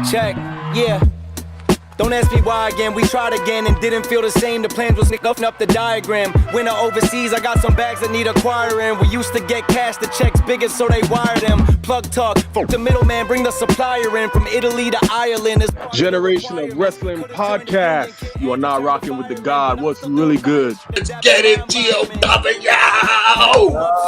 Check, yeah. Don't ask me why again, we tried again and didn't feel the same. The plans was nothing up the diagram. Winter overseas, I got some bags that need acquiring. We used to get cash, the checks bigger so they wire them. Plug talk, fuck the middleman, bring the supplier in. From Italy to Ireland. Generation of Wrestling Podcast. You are not rocking with the God. What's really good? Let's get it, G-O-W!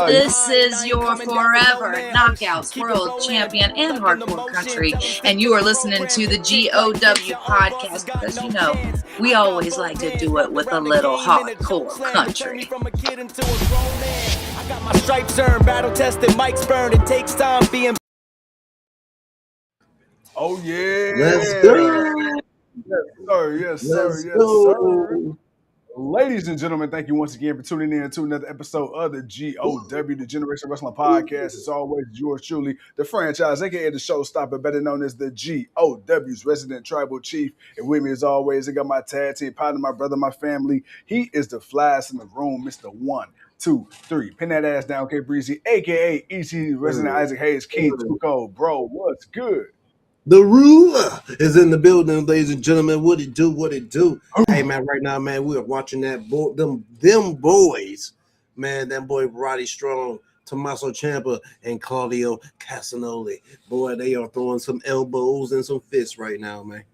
This is your forever Knockouts World Champion and Hardcore Country, and you are listening to the GOW Podcast because, you know, we always like to do it with a little hardcore country. I got my stripes earned, battle tested, mics burned. It takes time being. Oh, yeah. Let's go. Yes, sir. Ladies and gentlemen, thank you once again for tuning in to another episode of the GOW, the Generation Wrestling Podcast. It's always yours truly, the franchise, aka the showstopper, better known as the GOW's resident tribal chief. And with me, as always, I got my tag team partner, my brother, my family. He is the flyest in the room, Mr. 1, 2, 3. Pin that ass down, K Breezy, aka EC resident Isaac Hayes, King Tuco. Bro, what's good? The ruler is in the building, ladies and gentlemen. What it do? Hey, man, right now, man, we are watching them boys, man, that boy Roddy Strong, Tommaso Ciampa, and Claudio Castagnoli. Boy, they are throwing some elbows and some fists right now, man.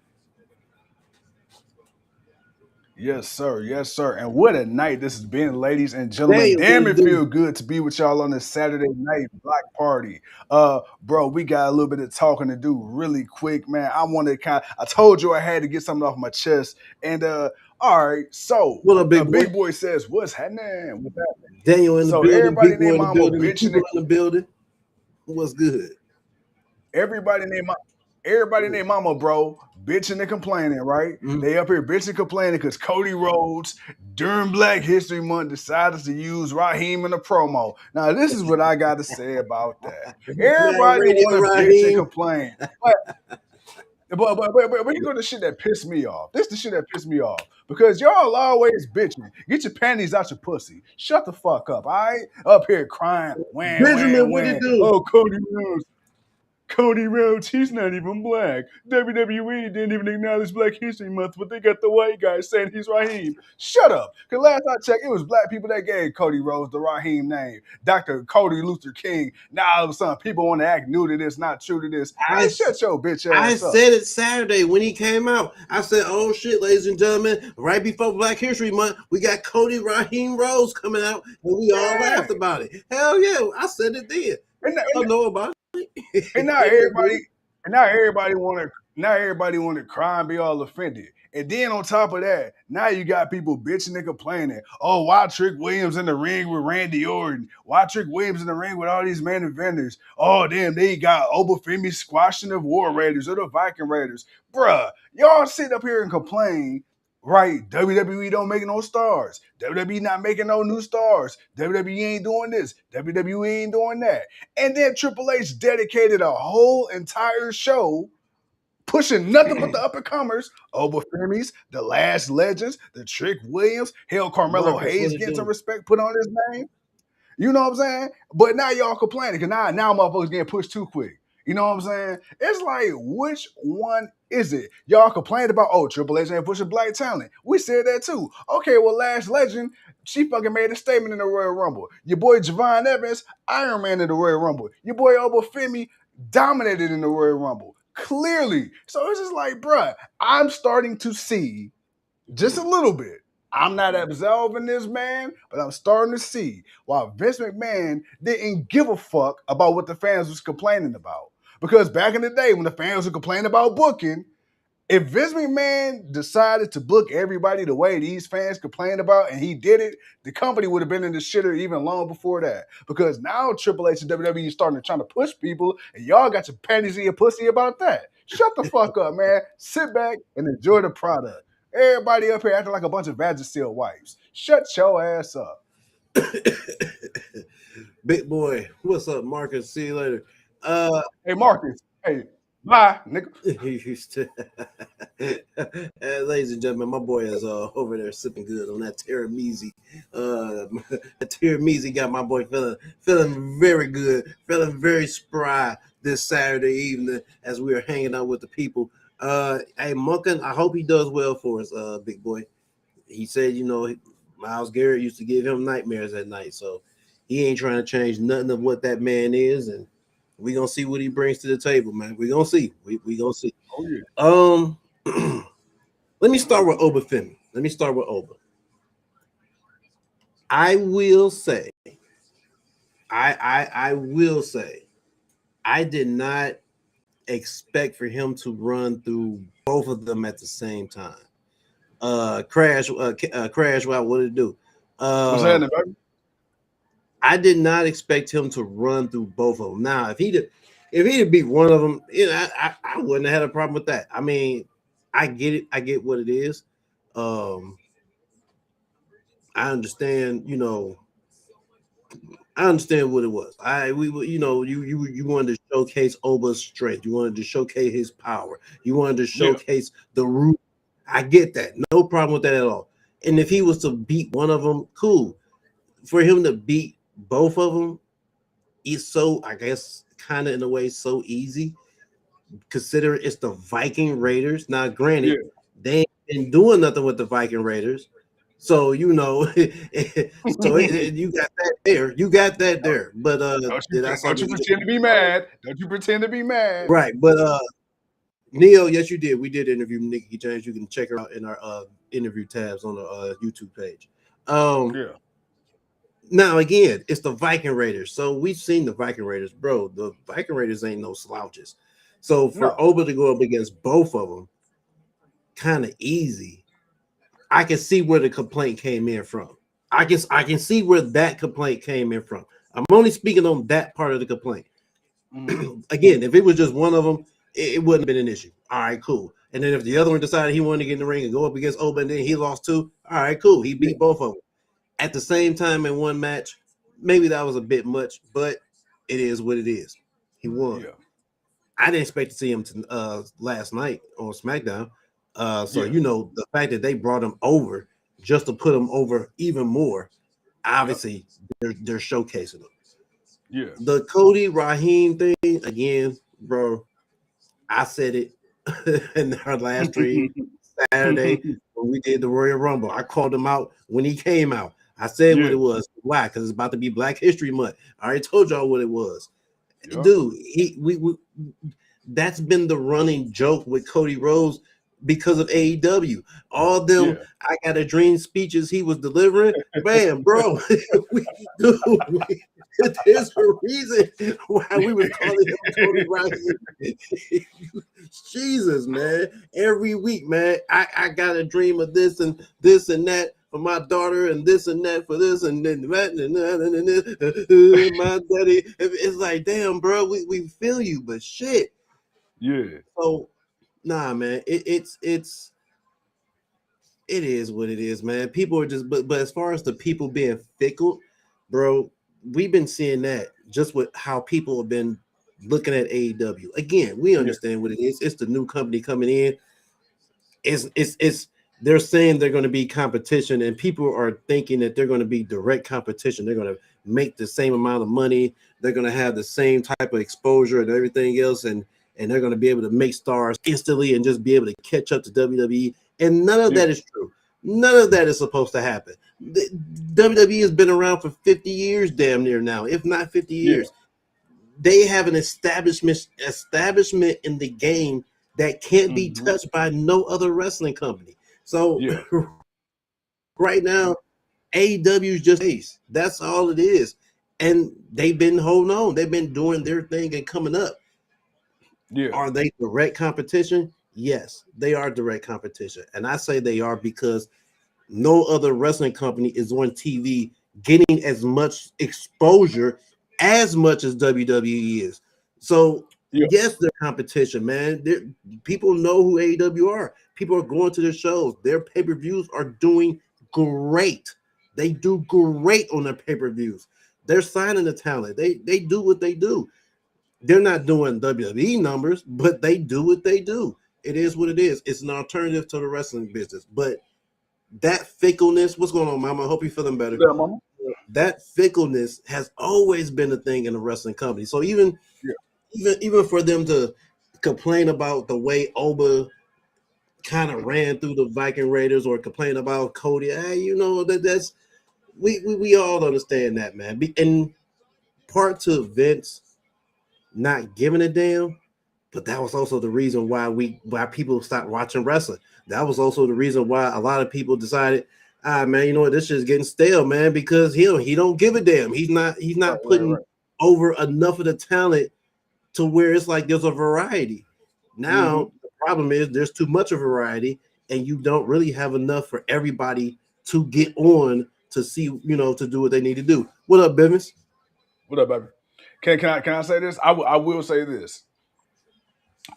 Yes, sir. And what a night this has been, ladies and gentlemen. Damn, it feels good to be with y'all on this Saturday night block party. Bro, we got a little bit of talking to do really quick, man. I told you I had to get something off my chest. And all right, so what up, big boy? Big boy says, what's happening? What's happening? Daniel in the building, everybody big boy named in the Mama building, bitching people in the building. What's good? Everybody named Mama, bro, bitching and complaining, right? Mm-hmm. They up here bitching and complaining because Cody Rhodes, during Black History Month, decided to use Raheem in a promo. Now, this is what I got to say about that. Everybody want to bitch and complain. But you know the shit that pissed me off. This is the shit that pissed me off. Because y'all always bitching. Get your panties out your pussy. Shut the fuck up, all right? Up here crying. Benjamin, what you do? Oh, Cody Rhodes, he's not even black. WWE didn't even acknowledge Black History Month, but they got the white guy saying he's Raheem. Shut up. Because last I checked, it was black people that gave Cody Rhodes the Raheem name. Dr. Cody Luther King. Now all of a sudden, people want to act new to this, not true to this. Shut your bitch ass up. I said it Saturday when he came out. I said, oh shit, ladies and gentlemen, right before Black History Month, we got Cody Raheem Rhodes coming out, and we all laughed about it. Hell yeah, I said it then. I know about it. And now everybody want to cry and be all offended. And then on top of that, now you got people bitching and complaining. Oh, why Trick Williams in the ring with Randy Orton? Why Trick Williams in the ring with all these main eventers? Oh, damn, they got Obafemi squashing the War Raiders or the Viking Raiders. Bruh, y'all sit up here and complain. Right, WWE don't make no stars. WWE not making no new stars. WWE ain't doing this. WWE ain't doing that. And then Triple H dedicated a whole entire show pushing nothing but the up-and-comers, Obafemi's, the Last Legends, the Trick Williams, hell, Carmelo Hayes getting some respect put on his name. You know what I'm saying? But now y'all complaining because now motherfuckers getting pushed too quick. You know what I'm saying? It's like, which one is it? Y'all complained about, oh, Triple H ain't pushing black talent. We said that too. Okay, well, Last Legend, she fucking made a statement in the Royal Rumble. Your boy Javon Evans, Iron Man in the Royal Rumble. Your boy Obafemi dominated in the Royal Rumble. Clearly. So it's just like, bruh, I'm starting to see just a little bit. I'm not absolving this man, but I'm starting to see why Vince McMahon didn't give a fuck about what the fans was complaining about. Because back in the day when the fans were complaining about booking, if Vince McMahon decided to book everybody the way these fans complained about and he did it, the company would have been in the shitter even long before that. Because now Triple H and WWE is starting to try to push people and y'all got your panties in your pussy about that. Shut the fuck up, man. Sit back and enjoy the product. Everybody up here acting like a bunch of Vagisil wives. Shut your ass up. Big boy, what's up, Marcus? See you later. Hey, Marcus. Hey, bye, nigga. Ladies and gentlemen, my boy is over there sipping good on that tiramisu. That tiramisu got my boy feeling very good, feeling very spry this Saturday evening as we are hanging out with the people. Hey, Munkin, I hope he does well for us, big boy. He said, Miles Garrett used to give him nightmares at night, so he ain't trying to change nothing of what that man is, and we gonna see what he brings to the table, man. We gonna see. We gonna see. Oh yeah. Let me start with Oba Femi. Let me start with Oba. I will say, I will say, I did not expect for him to run through both of them at the same time. Crash, wow, what did it do? What's happening, baby? I did not expect him to run through both of them. Now, if he'd beat one of them, I wouldn't have had a problem with that. I mean, I get it. I get what it is. I understand. I understand what it was. You wanted to showcase Oba's strength. You wanted to showcase his power. You wanted to showcase the root. I get that. No problem with that at all. And if he was to beat one of them, cool. For him to beat both of them, it's so, I guess, kind of in a way, so easy. Consider it's the Viking Raiders. Now, granted, they ain't been doing nothing with the Viking Raiders. So, you got that there. You got that there. But don't you pretend to be mad. Don't you pretend to be mad. Right. But Neil, yes, you did. We did interview Nikki James. You can check her out in our interview tabs on the YouTube page. Now, again, it's the Viking Raiders. So we've seen the Viking Raiders, bro. The Viking Raiders ain't no slouches. So for Oba to go up against both of them, kind of easy. I can see where the complaint came in from. I can see where that complaint came in from. I'm only speaking on that part of the complaint. Again, if it was just one of them, it wouldn't have been an issue. All right, cool. And then if the other one decided he wanted to get in the ring and go up against Oba and then he lost too, all right, cool. He beat both of them at the same time in one match. Maybe that was a bit much, but it is what it is. He won. I didn't expect to see him last night on SmackDown. The fact that they brought him over just to put him over even more, obviously they're showcasing him. Yeah. The Cody Raheem thing, again, bro, I said it in our last stream Saturday when we did the Royal Rumble. I called him out when he came out. I said what it was. Why? Because it's about to be Black History Month. I already told y'all what it was. Dude, we that's been the running joke with Cody Rhodes because of AEW. All them I got a dream speeches he was delivering, man, bro. There's a reason why we was calling him Cody Raheem. Jesus, man. Every week, man, I got a dream of this and that for my daughter and this and that for this and then that and my daddy. It's like, damn, bro, we feel you, but shit. Yeah. So, nah, man, it is what it is, man. People are just, but as far as the people being fickle, bro, we've been seeing that just with how people have been looking at AEW. Again, we understand what it is. It's the new company coming in. It's they're saying they're going to be competition, and people are thinking that they're going to be direct competition. They're going to make the same amount of money. They're going to have the same type of exposure and everything else, and they're going to be able to make stars instantly and just be able to catch up to WWE. And none of that is true. None of that is supposed to happen. WWE has been around for 50 years, damn near now, if not 50 years. They have an establishment in the game that can't be touched by no other wrestling company. So right now, AEW is just ace. That's all it is. And they've been holding on. They've been doing their thing and coming up. Are they direct competition? Yes, they are direct competition. And I say they are because no other wrestling company is on TV getting as much exposure as much as WWE is. So yes, they're competition, man. People know who AEW are. People are going to their shows. Their pay-per-views are doing great. They do great on their pay-per-views. They're signing the talent. They do what they do. They're not doing WWE numbers, but they do what they do. It is what it is. It's an alternative to the wrestling business. But that fickleness, what's going on, Mama? I hope you're feeling better. Yeah, Mama. That fickleness has always been a thing in the wrestling company. So even even for them to complain about the way Oba kind of ran through the Viking Raiders or complain about Cody, that's we all understand that, man. And part to Vince not giving a damn, but that was also the reason why people stopped watching wrestling. That was also the reason why a lot of people decided, man, you know what, this shit's getting stale, man, because he don't give a damn. He's not putting over enough of the talent to where it's like there's a variety. Now the problem is there's too much of variety, and you don't really have enough for everybody to get on to see, to do what they need to do. What up, Bivens? What up, baby? Can I say this? I will say this.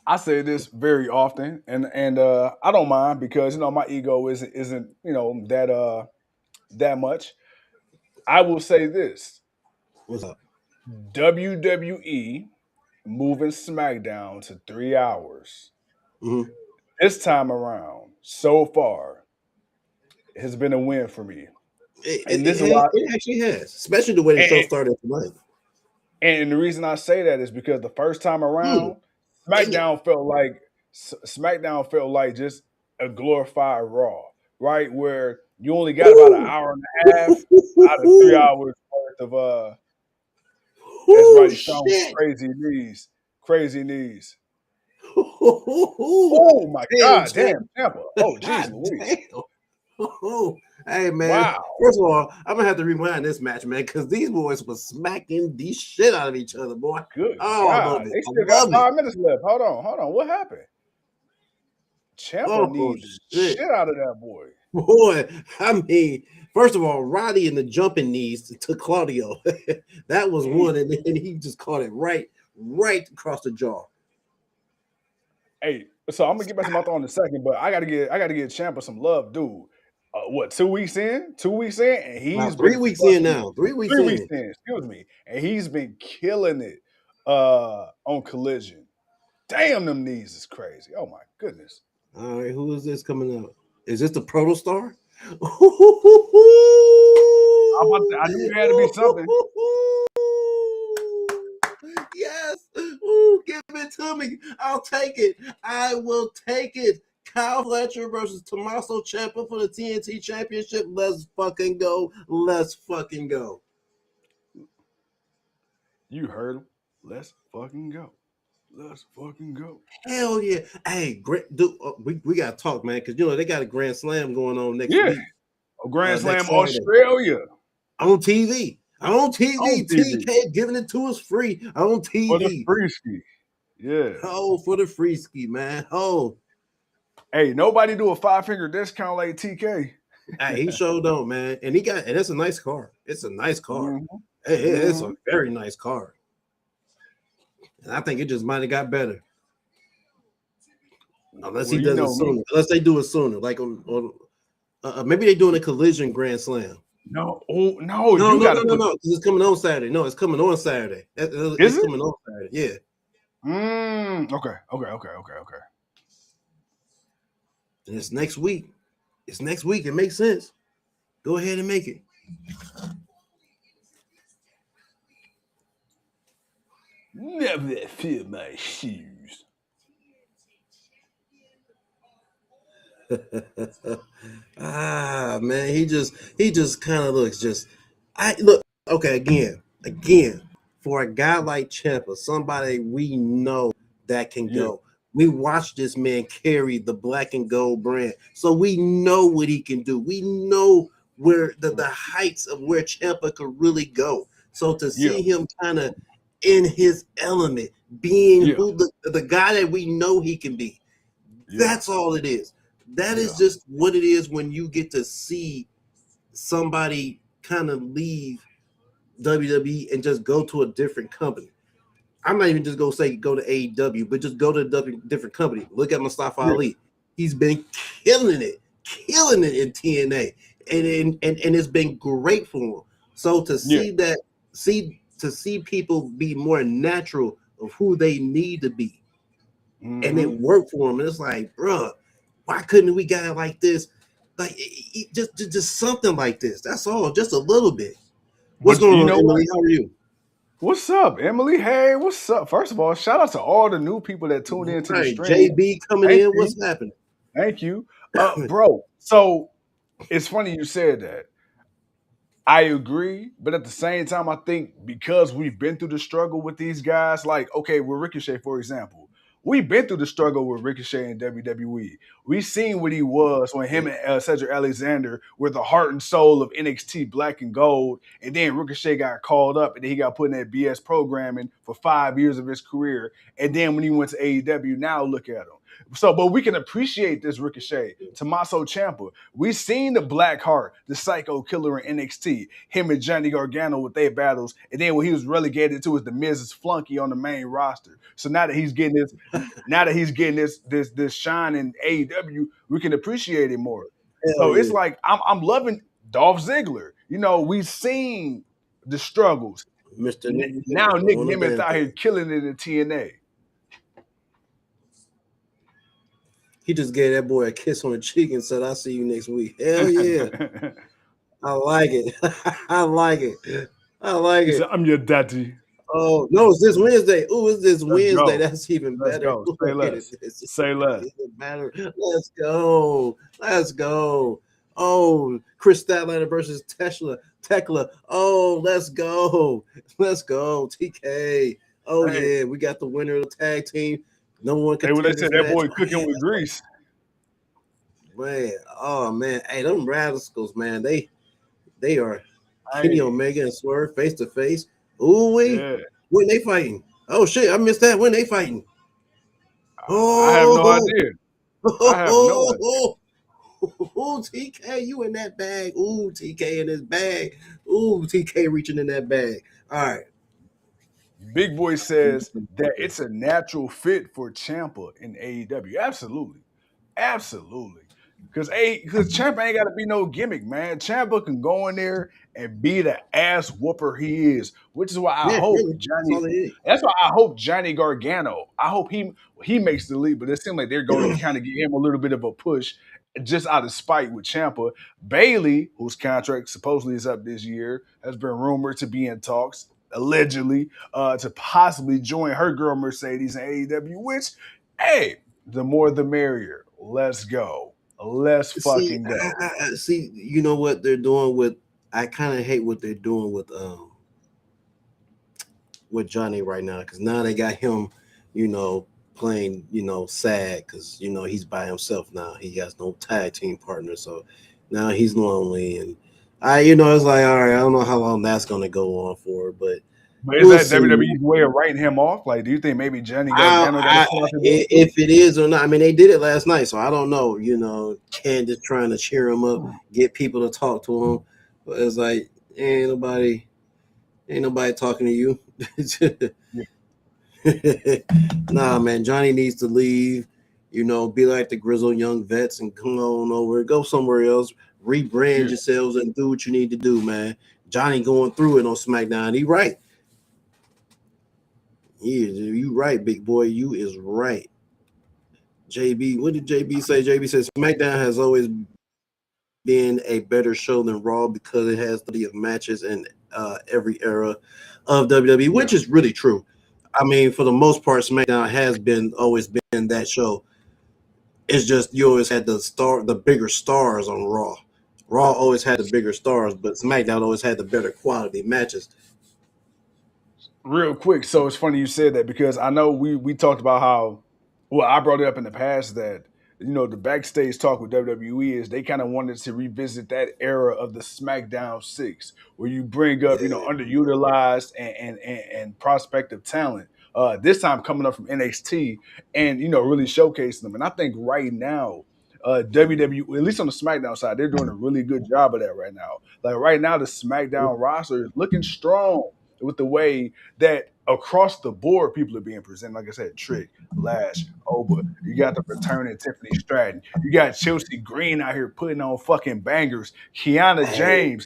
I say this very often, and I don't mind because my ego isn't that much. I will say this: What's up? WWE moving SmackDown to 3 hours Mm-hmm. this time around so far has been a win for me. It actually has, especially the way the show started tonight. And the reason I say that is because the first time around, SmackDown felt like just a glorified Raw, right? Where you only got about an hour and a half out of 3 hours worth of that's right, Strong crazy knees. Oh my God, damn Tampa! Oh jeez, Louise. Hey man! Wow. First of all, I'm gonna have to rewind this match, man, because these boys were smacking the shit out of each other, boy. Good God. I love it. They still got 5 minutes left. Hold on. What happened? Ciampa needs shit out of that boy. Boy, I mean, first of all, Roddy and the jumping knees to Claudio. That was one, and then he just caught it right across the jaw. Hey, so I'm gonna get back to my thought in a second, but I gotta give Ciampa some love, dude. What, 2 weeks in? 2 weeks in, and he's 3 weeks in now. 3 weeks in. Excuse me, and he's been killing it on Collision. Damn, them knees is crazy. Oh my goodness. All right, who is this coming out? Is this the Protostar? I knew it had to be something. Yes. Ooh, give it to me. I'll take it. I will take it. Kyle Fletcher versus Tommaso Ciampa for the TNT Championship. Let's fucking go. You heard him. Let's fucking go. Hell yeah. Hey, great dude. We gotta talk, man, because they got a Grand Slam going on next week. A Grand Slam Australia. On TV. TK giving it to us free on TV. For the free ski. Yeah. Oh, for the free ski, man. Oh. Hey, nobody do a 5-finger discount like TK. Hey, he sure don't, man. And it's a nice car. It's a nice car. It's a very nice car. And I think it just might have got better. Unless he does it sooner. Unless they do it sooner. Like maybe they're doing a Collision Grand Slam. No. Because it's coming on Saturday. No, it's coming on Saturday. It's coming on Saturday. Yeah. Okay. And it's next week. It makes sense. Go ahead and make it. Never feel my shoes. Man, he just kind of looks okay, again, for a guy like Ciampa, somebody we know that can go. We watched this man carry the black and gold brand, so we know what he can do. We know where the heights of where Ciampa could really go. So to see him kind of in his element, being who the guy that we know he can be, that's all it is. That is just what it is when you get to see somebody kind of leave WWE and just go to a different company. I'm not even just going to say go to AEW, but just go to a different company. Look at Mustafa Ali. He's been killing it in TNA. And it's been great for him. So to see people be more natural of who they need to be, and it worked for them. And it's like, bro, why couldn't we got it like this? Like just something like this. That's all, just a little bit. What's going on, Emily? How are you? What's up, Emily? Hey, what's up? First of all, shout out to all the new people that tuned into the Right, stream. JB coming Thank in. you. What's happening? Thank you. Bro, so it's funny you said that. I agree, but at the same time, I think because we've been through the struggle with these guys, like okay, with Ricochet, for example, we've been through the struggle with Ricochet in WWE. We've seen what he was when him and Cedric Alexander were the heart and soul of NXT Black and Gold, and then Ricochet got called up, and then he got put in that BS programming for 5 years of his career, and then when he went to AEW, now look at him. So, but we can appreciate this Ricochet, Tommaso Ciampa. We've seen the Black Heart, the Psycho Killer in NXT, him and Johnny Gargano with their battles, and then when he was relegated to as the Miz's flunky on the main roster. So now that he's getting this shine in AEW, we can appreciate it more. Hell So it's yeah, like I'm loving Dolph Ziggler. You know, we've seen the struggles. Mr. Nick Now Nemeth Nick doing the Nemeth damn out here thing. killing it in TNA. He just gave that boy a kiss on the cheek and said, "I'll see you next week." Hell yeah, I like it. I like it. I like He it. said, "I'm your daddy." Oh no, it's this Wednesday. Oh, it's this Let's Wednesday. go. That's even Let's better. go. Say Look at it. less. Say less. Even better. Let's go. Let's go. Oh, Chris Statlander versus Tekla. Oh, let's go. Let's go. TK. Oh Hey, yeah, we got the winner of the tag team. No one hey, what they contenders said, that match. boy cooking with grease. Man, oh man. Hey, them Radicals, man. They are Kenny Hey, Omega and Swerve face to face. Ooh wee. yeah. When they fighting? Oh shit, I missed that. When they fighting? I have no Oh, idea. I have no oh, idea. oh, oh, TK, you in that bag. Ooh, TK in his bag. Ooh, TK reaching in that bag. All right. Big Boy says that it's a natural fit for Champa in AEW. Absolutely. Absolutely. Because Champa ain't got to be no gimmick, man. Champa can go in there and be the ass whooper he is, which is why I Yeah, hope really. That's Johnny. all it That's why I hope Johnny Gargano. I hope he makes the leap, but it seems like they're going to is. kind of give him a little bit of a push, just out of spite with Champa. Bailey, whose contract supposedly is up this year, has been rumored to be in talks, allegedly, to possibly join her girl Mercedes in AEW. Which, hey, the more the merrier. Let's go. Let's See, fucking go. I see. You know what they're doing with. I kind of hate what they're doing with Johnny right now because now they got him, you know, playing, sad because he's by himself now. He has no tag team partner, so now he's lonely, and it's like, all right, I don't know how long that's gonna go on for, but But is we'll that see. WWE's way of writing him off? Like, do you think maybe Johnny I, Gargano got a I, foot out the door too? if it is or not, I mean, they did it last night, so I don't know. Candace trying to cheer him up, get people to talk to him, but it's like ain't nobody talking to you. Yeah, Nah, man, Johnny needs to leave. Be like the grizzled young vets and come on over, go somewhere else, rebrand yeah. yourselves, and do what you need to do, man. Johnny going through it on SmackDown. He right. He is. You right, big boy. You is right. JB, what did JB say? JB says SmackDown has always been a better show than Raw because it has the of matches in every era of WWE, Yeah. which is really true. I mean, for the most part, SmackDown has been always been that show. It's just you always had the bigger stars on Raw. Raw always had the bigger stars, but SmackDown always had the better quality matches. Real quick, so it's funny you said that because I know we talked about how well I brought it up in the past that the backstage talk with WWE is they kind of wanted to revisit that era of the SmackDown Six where you bring up Yeah, underutilized and prospective talent. This time coming up from NXT and really showcasing them. And I think right now, WWE, at least on the SmackDown side, they're doing a really good job of that right now. Like right now, the SmackDown roster is looking strong with the way that across the board people are being presented. Like I said, Trick, Lash, Oba. You got the returning Tiffany Stratton. You got Chelsea Green out here putting on fucking bangers. hey,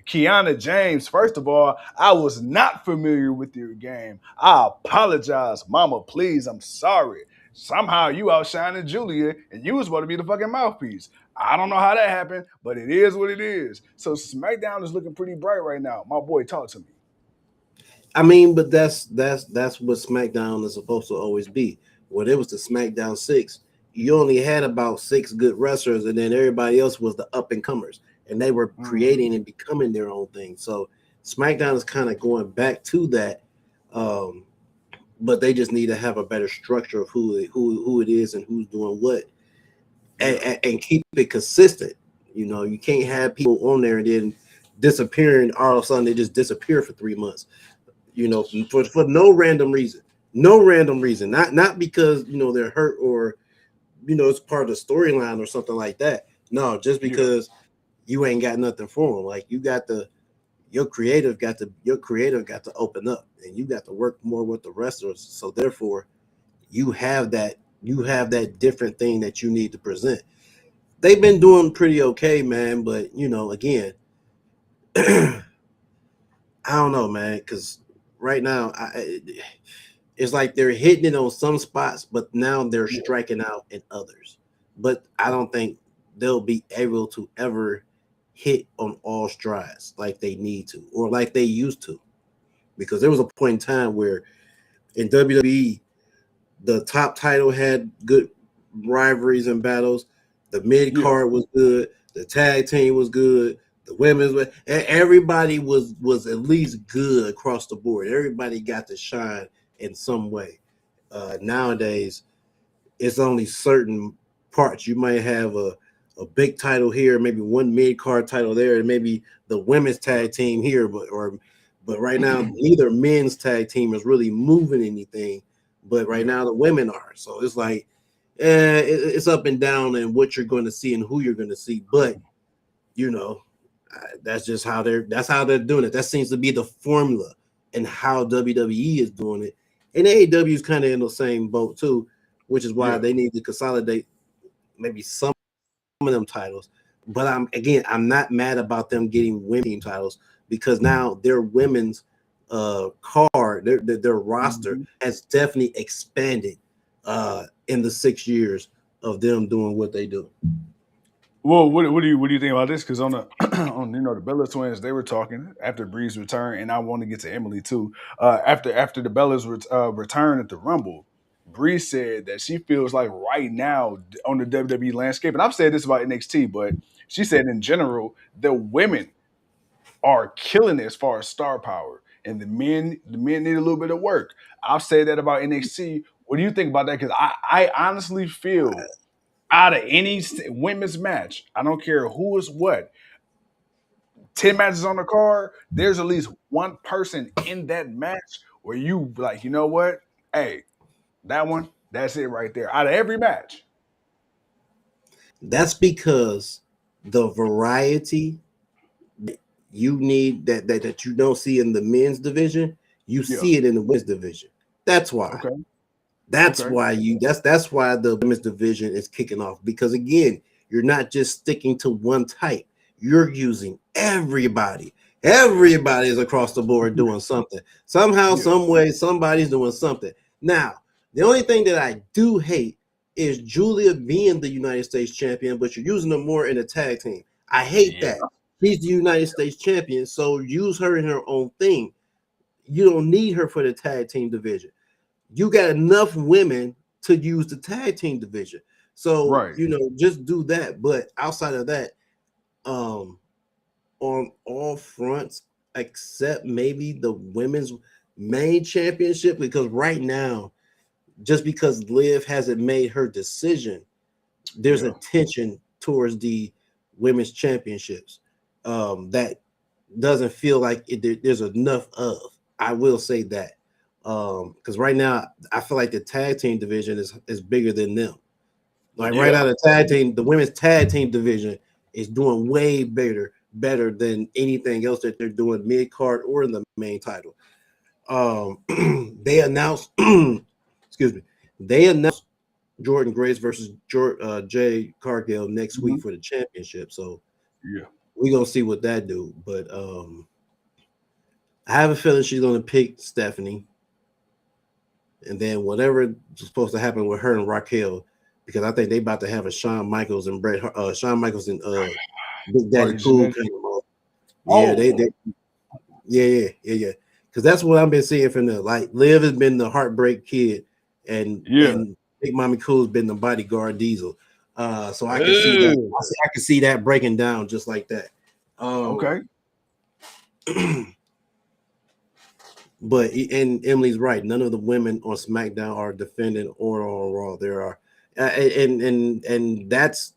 Kiana James, first of all, I was not familiar with your game. I apologize, mama, please. I'm sorry. Somehow you outshining Julia and you was supposed to be the fucking mouthpiece. I don't know how that happened, but it is what it is. So SmackDown is looking pretty bright right now. My boy, talk to me. I mean, but that's what SmackDown is supposed to always be. When it was the SmackDown 6, you only had about 6 good wrestlers, and then everybody else was the up and comers, and they were Mhm. creating and becoming their own thing. So SmackDown is kind of going back to that, um, but they just need to have a better structure of who it is and who's doing what, Yeah. and keep it consistent. You know, you can't have people on there and then disappearing. All of a sudden, they just disappear for 3 months. You know, for no random reason, no random reason. Not because they're hurt or it's part of the storyline or something like that. No, just Yeah. because you ain't got nothing for them. Like you got to your creative got to open up, and you got to work more with the wrestlers. So therefore, you have that different thing that you need to present. They've been doing pretty okay, man. But again, I don't know, man, because right now it's like they're hitting it on some spots, but now they're Yeah. striking out in others. But I don't think they'll be able to ever hit on all strides like they need to or like they used to. Because there was a point in time where in WWE, the top title had good rivalries and battles. The mid Yeah. card was good. The tag team was good. The women's, everybody was at least good across the board. Everybody got to shine in some way. Nowadays, it's only certain parts. You might have a big title here, maybe one mid card title there, and maybe the women's tag team here, but right now neither men's tag team is really moving anything. But right Yeah. now the women are. So it's like it's up and down in what you're going to see and who you're going to see. But you know, that's just how they're doing it. That seems to be the formula and how WWE is doing it. And AEW is kind of in the same boat too, which is why Yeah. they need to consolidate maybe some of them titles. But I'm not mad about them getting women titles because now their women's card, their roster Mhm. has definitely expanded in the 6 years of them doing what they do. Well, what do you think about this? Because on the on the Bella twins, they were talking after Bree's return, and I want to get to Emily too. After the Bellas return at the Rumble, Bree said that she feels like right now on the WWE landscape, and I've said this about NXT, but she said in general the women are killing it as far as star power, and the men need a little bit of work. I'll say that about NXT. What do you think about that? Because I honestly feel out of any women's match, I don't care who is what, 10 matches on the card, there's at least one person in that match where you like, you know what? Hey, that one, that's it right there. Out of every match. That's because the variety you need that you don't see in the men's division, you Yeah. see it in the women's division. That's why. Okay. That's Okay. why that's why the women's division is kicking off because again, you're not just sticking to one type. You're using everybody. Everybody is across the board doing something. Somehow, Yeah. some way, somebody's doing something. Now, the only thing that I do hate is Julia being the United States champion, but you're using her more in a tag team. I hate Yeah. that. She's the United States champion, so use her in her own thing. You don't need her for the tag team division. You got enough women to use the tag team division. So, Right. just do that. But outside of that, um, on all fronts, except maybe the women's main championship, because right now, just because Liv hasn't made her decision, there's a Yeah. tension towards the women's championships that doesn't feel like there's enough of. I will say that because right now I feel like the tag team division is bigger than them. Like right Yeah. now, the women's tag team division is doing way better than anything else that they're doing mid card or in the main title. They announced, excuse me, they announced Jordan Grace versus Jay Cargill next Mhm. week for the championship. So Yeah. we're gonna see what that do. But I have a feeling she's gonna pick Stephanie, and then whatever is supposed to happen with her and Raquel, because I think they about to have a Shawn Michaels and Big Daddy Marty Cool Jannetty. kind of. Yeah, Oh, yeah. because that's what I've been seeing from them. Like Liv has been the heartbreak kid, and Yeah. Big Mommy Cool's been the bodyguard Diesel. So I can see that. Ooh. I can see that breaking down just like that. Okay. But and Emily's right. None of the women on SmackDown are defending or on Raw. There are, and that's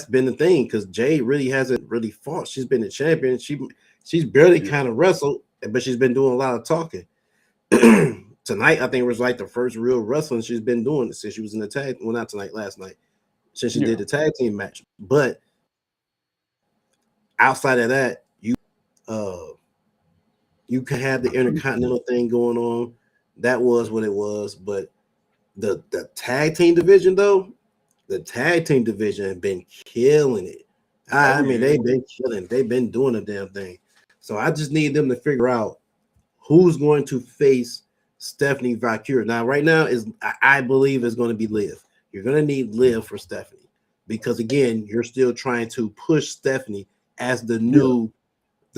been the thing because Jay really hasn't really fought. She's been a champion. She's barely Yeah. kind of wrestled, but she's been doing a lot of talking. Tonight, I think was like the first real wrestling she's been doing since she was in the tag. Well, not tonight, last night, since she Yeah. did the tag team match. But outside of that, uh you can have the intercontinental thing going on. That was what it was. But the tag team division, though, the tag team division has been killing it. I mean, yeah. they've been killing. They've been doing the damn thing. So I just need them to figure out who's going to face Stephanie Valkyrie. Now, right now I believe is going to be Liv. You're going to need Liv for Stephanie because again, you're still trying to push Stephanie as the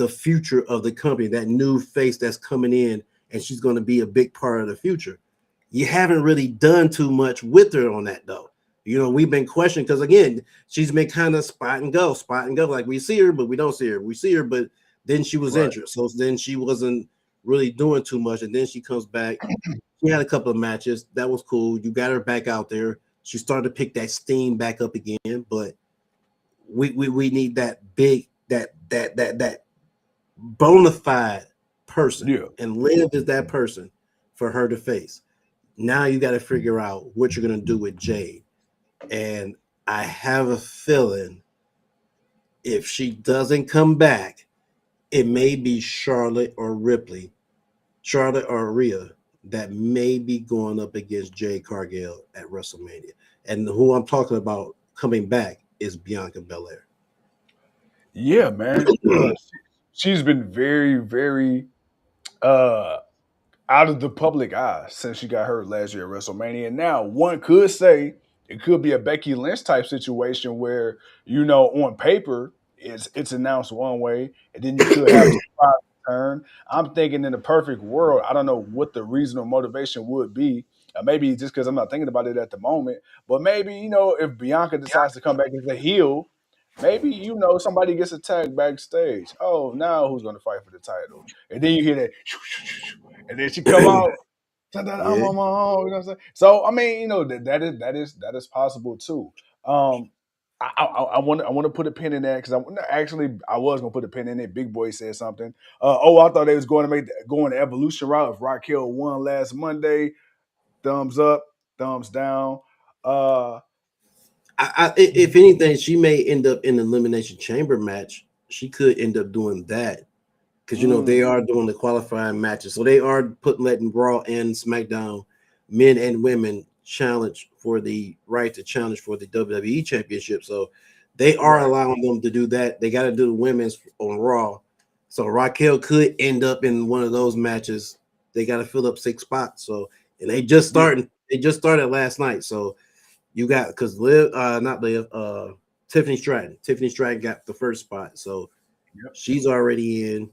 future of the company, that new face that's coming in, and she's going to be a big part of the future. You haven't really done too much with her on that though. You know, we've been questioning because again, she's been kind of spot and go. Like we see her, but we don't see her. We see her, but then she was injured, so then she wasn't really doing too much. And then she comes back. She had a couple of matches. That was cool. You got her back out there. She started to pick that steam back up again, but we need that big that bona fide person. Yeah. And Liv is that person for her to face. Now you got to figure out what you're going to do with Jade. And I have a feeling if she doesn't come back, it may be Charlotte or Rhea that may be going up against Jade Cargill at WrestleMania. And who I'm talking about coming back is Bianca Belair. Yeah, man. She's been very, very out of the public eye since she got hurt last year at WrestleMania. And now one could say it could be a Becky Lynch type situation where, on paper it's announced one way, and then you could have a surprise turn. I'm thinking in the perfect world, I don't know what the reason or motivation would be. Maybe just because I'm not thinking about it at the moment, but maybe, if Bianca decides to come back as a heel, maybe, somebody gets attacked backstage. Oh, now who's going to fight for the title? And then you hear that, and then she come out. I'm on my own. You know what I'm saying? So I mean, that is possible too. I want to put a pin in that because I was gonna put a pin in it. Big Boy said something. I thought they was going to going the evolution route. If Raquel won last Monday, thumbs up, thumbs down. If anything, she may end up in the Elimination Chamber match. She could end up doing that because they are doing the qualifying matches, so they are letting Raw and SmackDown men and women challenge for the right to challenge for the WWE Championship. So they are allowing them to do that. They got to do the women's on Raw, so Raquel could end up in one of those matches. They got to fill up 6 spots. So and they just started. They just started last night. So you got because Tiffany Stratton. Tiffany Stratton got the first spot, so she's already in.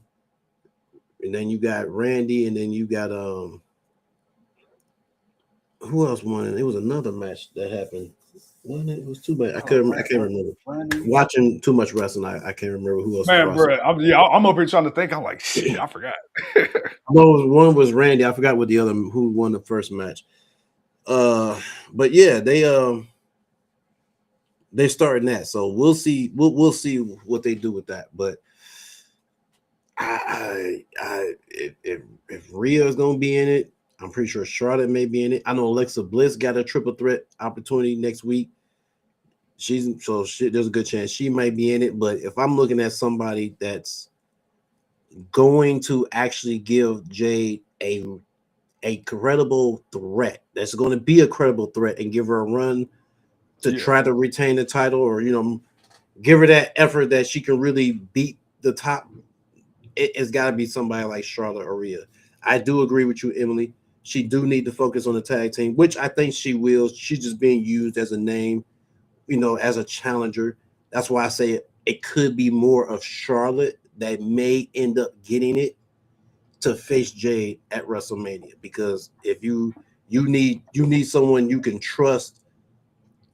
And then you got Randy, and then you got who else won? It was another match that happened. It was too much. I can't remember. Watching too much wrestling, I can't remember who else. Man, bro, I'm up here trying to think. I'm like, shit, I forgot. No, one was Randy. I forgot what the other who won the first match. But yeah, they're starting that, so we'll see. We'll see what they do with that. But if Rhea is gonna be in it, I'm pretty sure Charlotte may be in it. I know Alexa Bliss got a triple threat opportunity next week. There's a good chance she might be in it. But if I'm looking at somebody that's going to actually give Jade a credible threat, that's going to be a credible threat and give her a run to try to retain the title, or give her that effort that she can really beat the top, it's got to be somebody like Charlotte or Rhea. I do agree with you, Emily. She do need to focus on the tag team, which I think she will. She's just being used as a name, as a challenger. That's why I say it could be more of Charlotte that may end up getting it. to face Jade at WrestleMania, because if you need someone you can trust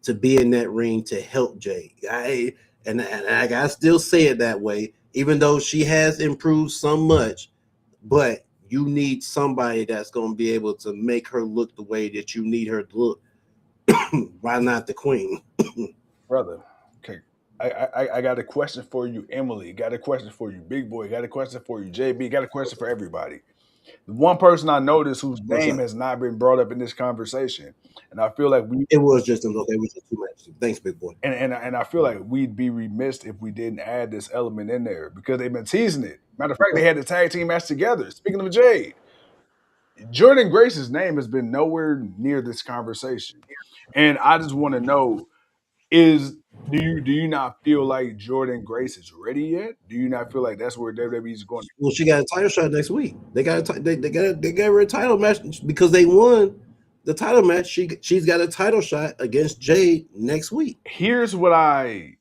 to be in that ring to help Jade. And I gotta still say it that way, even though she has improved so much, but you need somebody that's gonna be able to make her look the way that you need her to look. Why not the queen? Brother. Okay. I got a question for you, Emily. Got a question for you, Big Boy. Got a question for you, JB. Got a question for everybody. The one person I noticed whose What's name up? has not been brought up in this conversation, and I feel like we It was just okay. It was just too much. Thanks, big boy. and I feel like we'd be remiss if we didn't add this element in there because they've been teasing it. Matter of fact, they had the tag team match together. Speaking of Jade, Jordan Grace's name has been nowhere near this conversation, and I just want to know: is do you not feel like Jordan Grace is ready yet? Do you not feel like that's where WWE is going? Well, she got a title shot next week. They got her a title match because they won the title match. She's got a title shot against Jade next week. Here's what I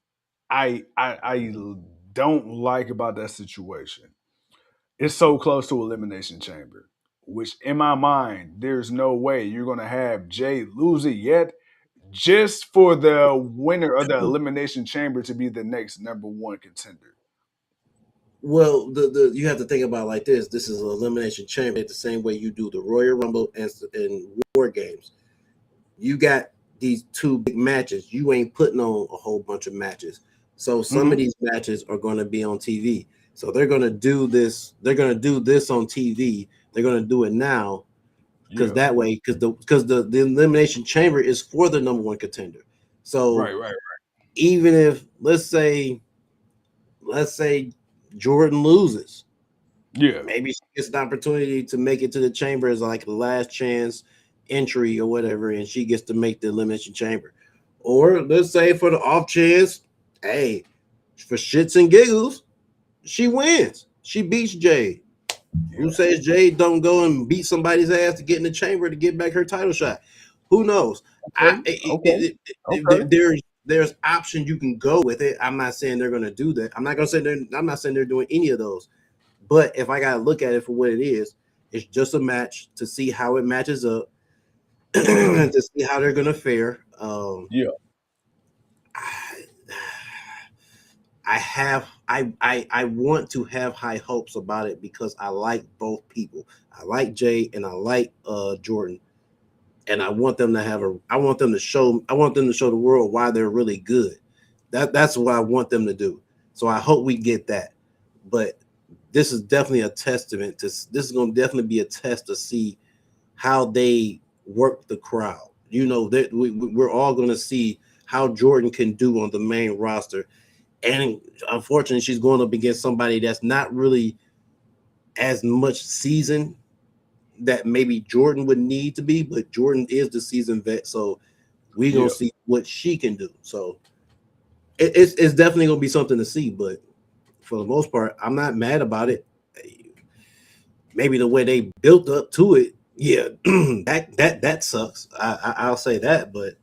don't like about that situation. It's so close to Elimination Chamber, which in my mind, there's no way you're gonna have Jay lose it yet, just for the winner of the Elimination Chamber to be the next number one contender. Well, the you have to think about it like this. This is an elimination chamber the same way you do the Royal Rumble and War Games. You got these two big matches. You ain't putting on a whole bunch of matches. So some of these matches are going to be on TV. So they're going to do this. They're going to do this on TV. They're going to do it now because that way, because the elimination chamber is for the number one contender. So Right. even if let's say Jordan loses, Yeah. maybe she gets an opportunity to make it to the chamber as like the last chance entry or whatever, and she gets to make the elimination chamber. Or let's say for the off chance, hey, for shits and giggles, she wins. She beats Jade. Who says Jade don't go and beat somebody's ass to get in the chamber to get back her title shot? Who knows? Okay. There's options you can go with it. I'm not saying they're going to do that. I'm not saying they're doing any of those. But if I got to look at it for what it is, it's just a match to see how it matches up, to see how they're going to fare. Yeah. I want to have high hopes about it because I like both people. I like Jay and I like Jordan, and I want them to show the world why they're really good. That's what I want them to do. So I hope we get that. But this is definitely a testament to this is going to definitely be a test to see how they work the crowd. You know, that we're all going to see how Jordan can do on the main roster. And unfortunately, she's going up against somebody that's not really as much seasoned that maybe Jordan would need to be, but Jordan is the seasoned vet, so we're gonna see what she can do. So it's definitely gonna be something to see. But for the most part, I'm not mad about it. Maybe the way they built up to it, yeah, that sucks. I'll say that, but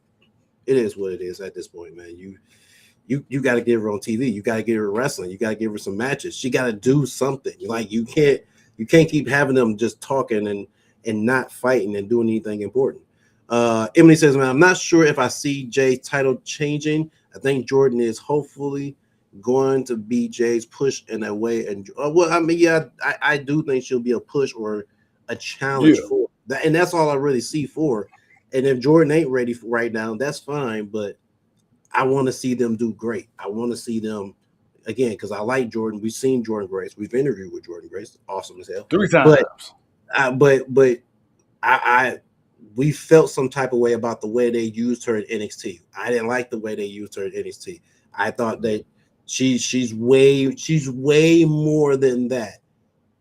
it is what it is at this point, man. You got to get her on TV. You got to get her wrestling. You got to give her some matches. She got to do something. Like you can't keep having them just talking and not fighting and doing anything important. Emily says, man, I'm not sure if I see Jay's title changing. I think Jordan is hopefully going to be Jay's push in a way. And well, I mean, yeah, I do think she'll be a push or a challenge for that, and that's all I really see for. And if Jordan ain't ready for right now, that's fine. But I want to see them do great. I want to see them again because I like Jordan. We've seen Jordan Grace. We've interviewed with Jordan Grace. Awesome as hell. 3 times. But we felt some type of way about the way they used her at NXT. I didn't like the way they used her at NXT. I thought that she's way more than that,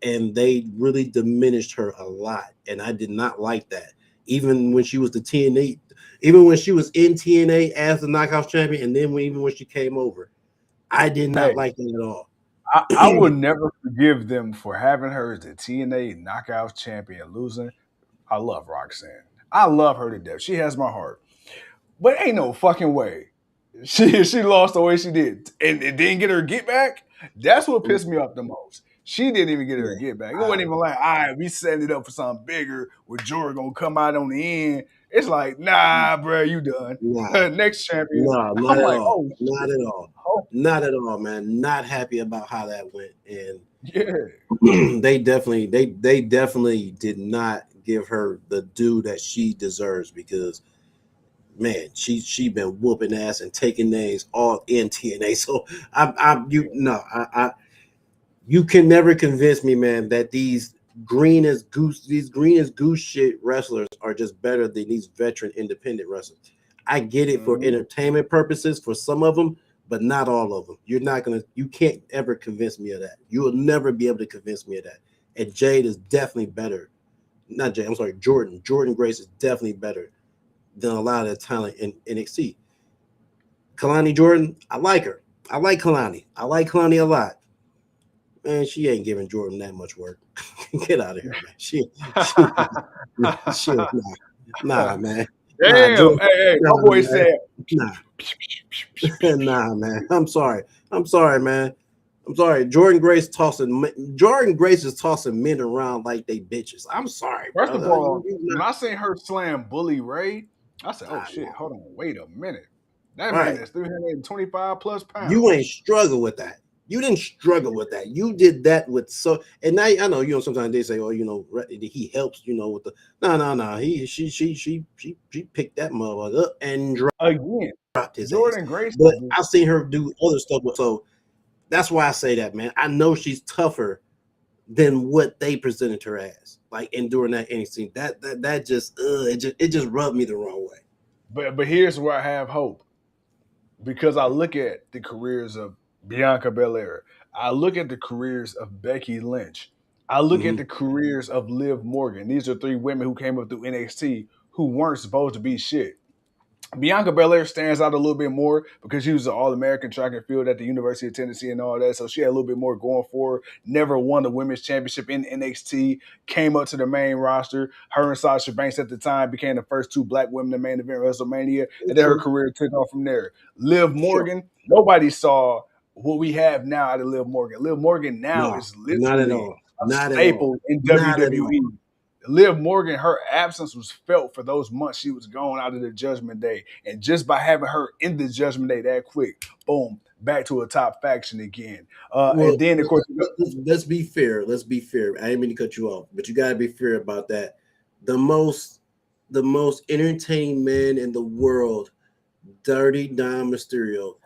and they really diminished her a lot. And I did not like that. Even when she was the TNA. Even when she was in TNA as the Knockouts champion, and then even when she came over, I did not like that at all. I will never forgive them for having her as the TNA Knockouts champion losing. I love Roxanne. I love her to death. She has my heart. But ain't no fucking way she lost the way she did and didn't get her get back. That's what pissed me off the most. She didn't even get her get back. It wasn't even like, all right, we setting it up for something bigger where Jordan gonna come out on the end. It's like, nah, bro, you done. Nah. Next champion. No, not I'm at like, all. oh, Not shit. at all. Oh, Not at all, man. Not happy about how that went. And yeah. they definitely did not give her the due that she deserves because man, she been whooping ass and taking names all in TNA. So I you can never convince me, man, that these green as goose shit wrestlers are just better than these veteran independent wrestlers. I get it for entertainment purposes for some of them, but not all of them. You can't ever convince me of that. You will never be able to convince me of that. And Jade is definitely better. Not Jade, I'm sorry, Jordan. Jordan Grace is definitely better than a lot of the talent in NXT. Kalani Jordan, I like her. I like Kalani. I like Kalani a lot. Man, she ain't giving Jordan that much work. Get out of here, man. She nah, man. Nah, Damn. Jordan, Hey, nah, my boy man. said, Nah. Nah, man. I'm sorry, man. I'm sorry. Jordan Grace is tossing men around like they bitches. I'm sorry, first of brother. all, when I seen her slam Bully Ray, I said, oh Nah, shit, nah. hold on, wait a minute. That man Right. is 325 plus You pounds. ain't struggle with that. You didn't struggle with that. You did that with and now I know sometimes they say, oh, he helps, with the no. She picked that motherfucker up and Again, dropped his ass. Jordan Grace. But I've seen her do other stuff so that's why I say that, man. I know she's tougher than what they presented her as. Like in during that NXT. That just it just rubbed me the wrong way. But here's where I have hope. Because I look at the careers of Bianca Belair, I look at the careers of Becky Lynch, I look at the careers of Liv Morgan. These are three women who came up through NXT who weren't supposed to be shit. Bianca Belair stands out a little bit more because she was an All-American track and field at the University of Tennessee and all that. So she had a little bit more going for her. Never won the women's championship in NXT. Came up to the main roster. Her and Sasha Banks at the time became the first two black women to main event WrestleMania. And then her career took off from there. Liv Morgan, nobody saw what we have now out of Liv Morgan. Liv Morgan now No, is not at literally all. a Not at all. staple in Not at WWE. all. Liv Morgan, her absence was felt for those months she was gone out of the Judgment Day. And just by having her in the Judgment Day that quick, boom, back to a top faction again. Well, And then, of course, let's be fair. Let's be fair. I didn't mean to cut you off, but you gotta be fair about that. The most entertaining man in the world, Dirty Dom Mysterio.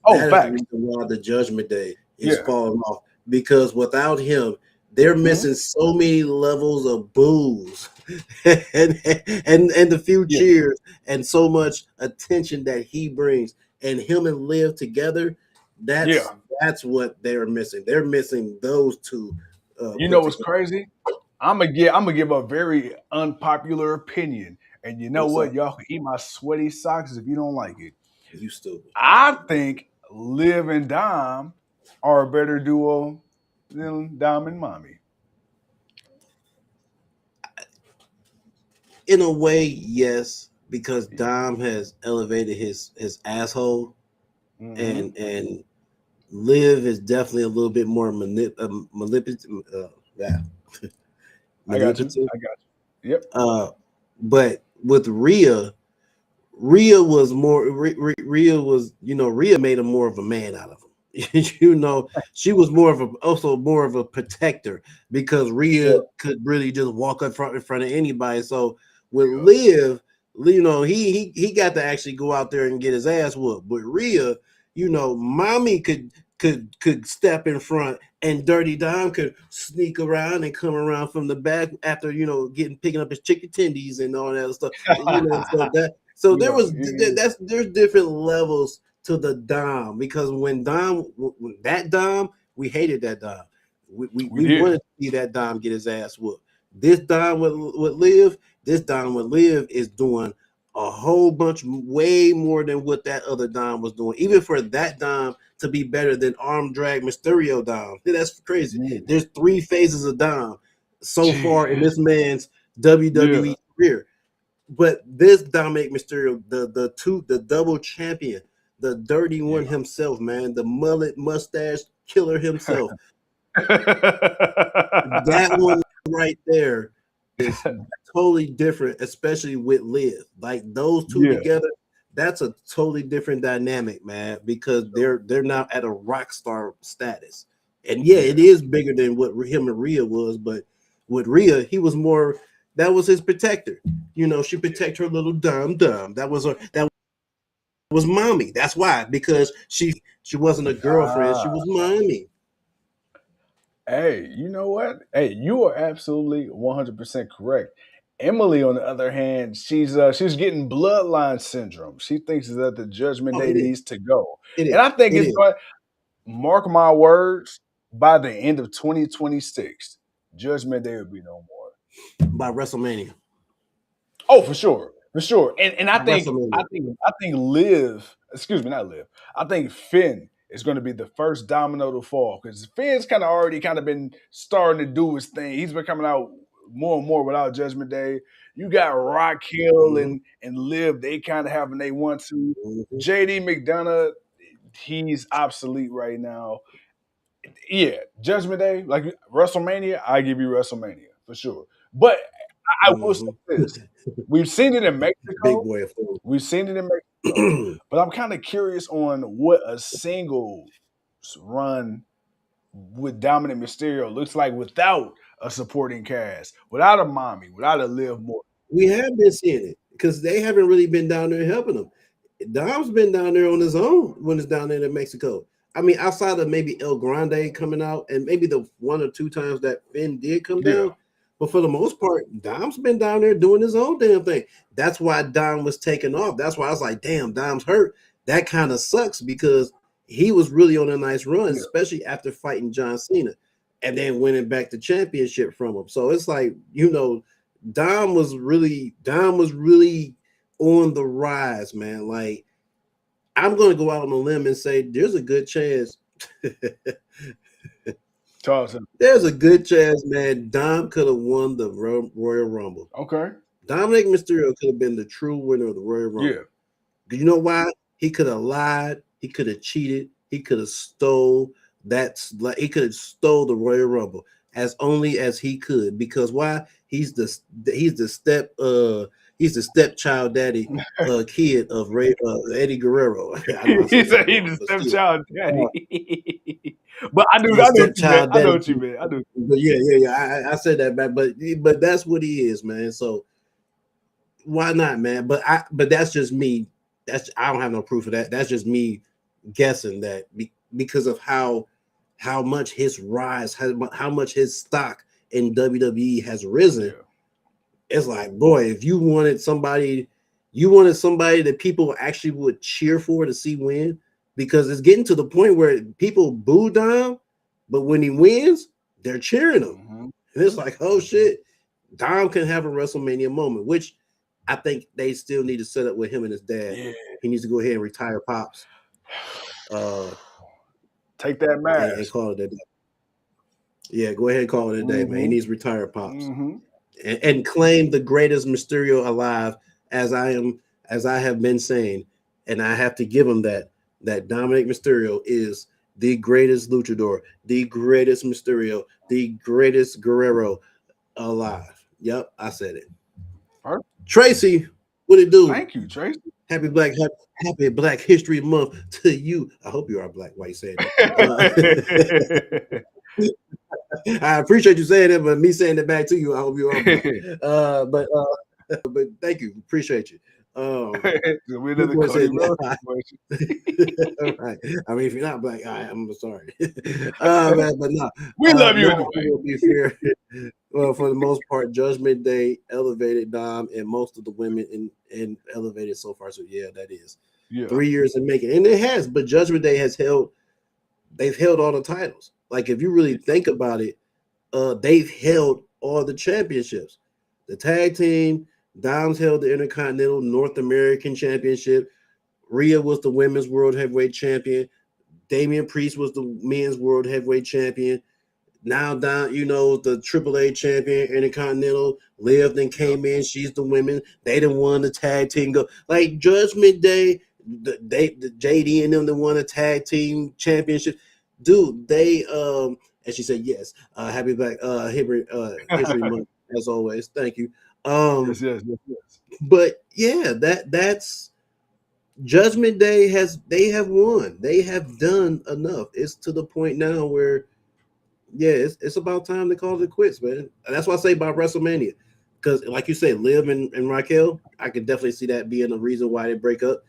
That is the facts. reason why the Judgment Day is Yeah. falling off. Because without him, they're missing so many levels of booze and the few cheers and so much attention that he brings. And him and Liv together, that's what they're missing. They're missing those two. You know what's crazy? I'm gonna give a very unpopular opinion. And you know What's what? up? Y'all can eat my sweaty socks if you don't like it. You stupid. I think Liv and Dom are a better duo than Dom and Mommy. In a way, yes, because Dom has elevated his asshole, and Liv is definitely a little bit more manipulative. Yeah, I got you. manipulative. Yep. But with Rhea was more. Rhea was, Rhea made him more of a man out of him. She was also more of a protector because Rhea could really just walk up in front of anybody. So with Liv, he got to actually go out there and get his ass whooped. But Rhea, Mommy could step in front, and Dirty Dom could sneak around and come around from the back after picking up his chicken tendies and all that stuff. There's different levels to the Dom, because when that Dom, we hated that Dom. We wanted to see that Dom get his ass whooped. This Dom with Liv is doing a whole bunch, way more than what that other Dom was doing. Even for that Dom to be better than arm drag Mysterio Dom, that's crazy. There's 3 phases of Dom so far in this man's WWE career. But this Dominic Mysterio, the double champion, the dirty one himself, man, the mullet mustache killer himself. That one right there is totally different, especially with Liv. Like those two Yeah. together, that's a totally different dynamic, man, because they're now at a rock star status. And yeah, it is bigger than what him and Rhea was, but with Rhea, he was more, that was his protector. You know, she protect her little dumb. That was mommy. That's why, because she wasn't a girlfriend, she was mommy. Hey, you know what? Hey, you are absolutely 100% correct. Emily, on the other hand, she's getting bloodline syndrome. She thinks that the Judgment Oh, Day it is. needs to go, It and is. I think It it's is. going. Mark my words. By the end of 2026, Judgment Day will be no more. By WrestleMania. Oh, for sure, for sure. And I By think WrestleMania. I think Liv, excuse me, not Liv. I think Finn is going to be the first domino to fall because Finn's already been starting to do his thing. He's been coming out more and more without Judgment Day. You got Raquel Mm-hmm. and Liv. They kind of having they want to. Mm-hmm. JD McDonough, he's obsolete right now. Yeah, Judgment Day, like WrestleMania, I give you WrestleMania for sure. But I will say Mm-hmm. this: we've seen it in Big Mexico. boy of food. We've seen it in Mexico, but I'm kind of curious on what a single run with Dominic Mysterio looks like without a supporting cast, without a mommy, without a Liv Morgan. We have been seeing it because they haven't really been down there helping him. Dom's been down there on his own when it's down there in Mexico. I mean, outside of maybe El Grande coming out and maybe the one or two times that Finn did come Yeah, down. But for the most part, Dom's been down there doing his own damn thing. That's why Dom was taken off. That's why I was like, damn, Dom's hurt. That kind of sucks because he was really on a nice run, yeah. especially after fighting John Cena and then winning back the championship from him. So it's like, you know, Dom was really on the rise, man. Like, I'm going to go out on a limb and say there's a good chance. There's a good chance, man. Dom could have won the Royal Rumble. Okay. Dominic Mysterio could have been the true winner of the Royal Rumble. Yeah. You know why? He could have lied. He could have cheated. He could have stole that. He could have stole the Royal Rumble as only as he could. Because why? He's the stepchild daddy kid of Eddie Guerrero. He's the stepchild daddy. But I know what you meant. I do. But yeah. I said that back, but that's what he is, man. So why not, man? But that's just me. I don't have no proof of that. That's just me guessing that because of how much his rise, how much his stock in WWE has risen. Yeah. It's like, boy, if you wanted somebody that people actually would cheer for to see win, because it's getting to the point where people boo Dom, but when he wins, they're cheering him. Mm-hmm. And it's like, oh shit, Dom can have a WrestleMania moment, which I think they still need to set up with him and his dad. Yeah. He needs to go ahead and retire Pops. Take that mask and call it a day. Yeah, go ahead and call it a day, man. He needs to retire Pops. And claim the greatest Mysterio alive, as I have been saying, and I have to give him that Dominic Mysterio is the greatest luchador, the greatest Mysterio, the greatest Guerrero alive. Yep, I said it. Perfect. Tracy, what it do? Thank you, Tracy. Happy Black History Month to you. I hope you are Black white saying that. I appreciate you saying it, but me saying it back to you, I hope you are. But thank you, appreciate you. Right. I mean, if you're not Black, I'm sorry. But no, we love you anyway. Be fair. Well, for the most part, Judgment Day elevated Dom and most of the women in elevated so far. So yeah, that is 3 years in making, and it has. But Judgment Day they've held all the titles. Like, if you really think about it, they've held all the championships. The tag team, Dom's held the Intercontinental North American Championship. Rhea was the women's world heavyweight champion. Damian Priest was the men's world heavyweight champion. Now Dom, the AAA champion, Intercontinental. Liv then came in. She's the women. They done won the tag team. Like Judgment Day, the JD and them that won a tag team championship. Dude, they And she said, "Yes, happy Black History Month as always. Thank you." Um, Yes. but yeah, that's Judgment Day has they have won. They have done enough. It's to the point now where yeah, it's about time to call it quits, man. And that's what I say about WrestleMania. Because like you say, Liv and Raquel, I could definitely see that being a reason why they break up.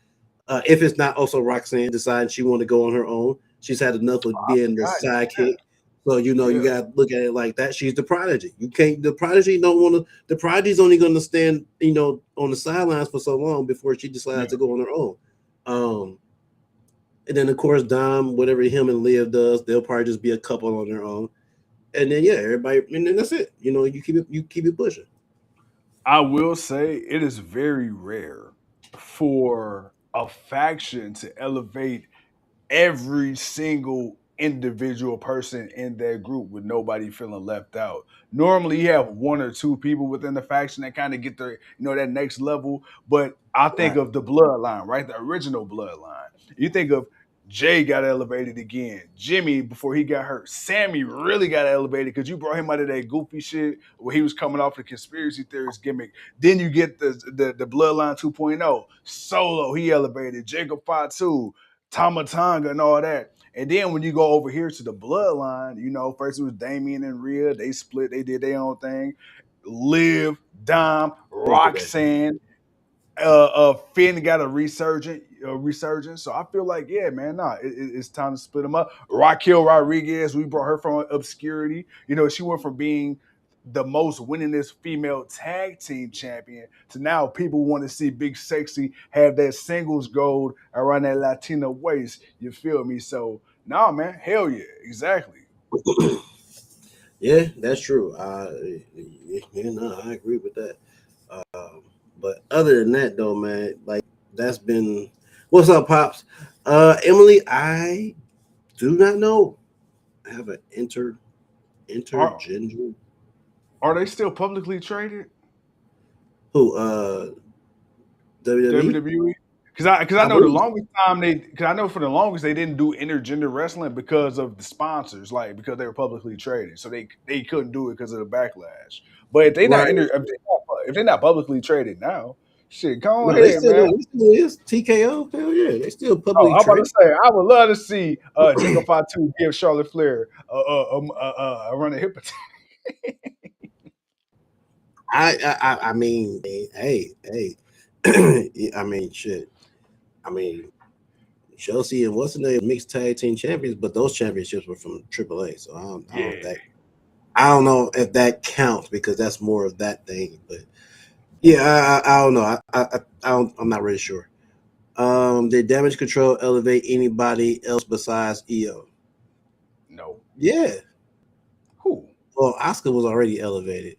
If it's not also Roxanne deciding she want to go on her own, she's had enough of being the God, sidekick. So you know you yeah. got to look at it like that. She's the prodigy. You can't. The prodigy don't want to. The prodigy's only going to stand, on the sidelines for so long before she decides to go on her own. And then of course Dom, whatever him and Liv does, they'll probably just be a couple on their own. And then yeah, everybody, and then that's it. You keep it pushing. I will say it is very rare for a faction to elevate every single individual person in their group with nobody feeling left out. Normally, you have one or two people within the faction that kind of get the that next level. But I think Right. of the bloodline, right? The original bloodline. You think of Jay got elevated again. Jimmy before he got hurt. Sammy really got elevated because you brought him out of that goofy shit where he was coming off the conspiracy theorist gimmick. Then you get the bloodline 2.0. Solo, he elevated. Jacob Fatu, Tamatanga and all that. And then when you go over here to the bloodline, first it was Damien and Rhea. They split. They did their own thing. Liv, Dom, Roxanne, Finn got a resurgence. So I feel like, yeah, man, it's time to split them up. Raquel Rodriguez, we brought her from obscurity. She went from being the most winningest female tag team champion to now people want to see Big Sexy have that singles gold around that Latina waist. You feel me? So, nah, man, hell yeah, exactly. Yeah, that's true. I agree with that. But other than that, though, man, like that's been. What's up, pops? Emily, I do not know. I have an Are intergender. are they still publicly traded? Who? WWE. WWE? Because I I know the believe. longest time because I know for the longest they didn't do intergender wrestling because of the sponsors, like because they were publicly traded, so they couldn't do it because of the backlash. But if they not Right. if they not publicly traded now, shit, go No, they ahead, still man. they still is TKO. Hell yeah, they still Oh, publicly I'm about to traded. say I would love to see Jacob Fatu give Charlotte Flair a run of hip attack. I mean, hey, I mean, shit. I mean, Chelsea and what's the name mixed tag team champions, but those championships were from AAA. So Yeah, I don't know if that counts because that's more of that thing. But yeah, I don't know. I'm not really sure. Did Damage Control elevate anybody else besides EO? no. Yeah. Who? Well, Oscar was already elevated.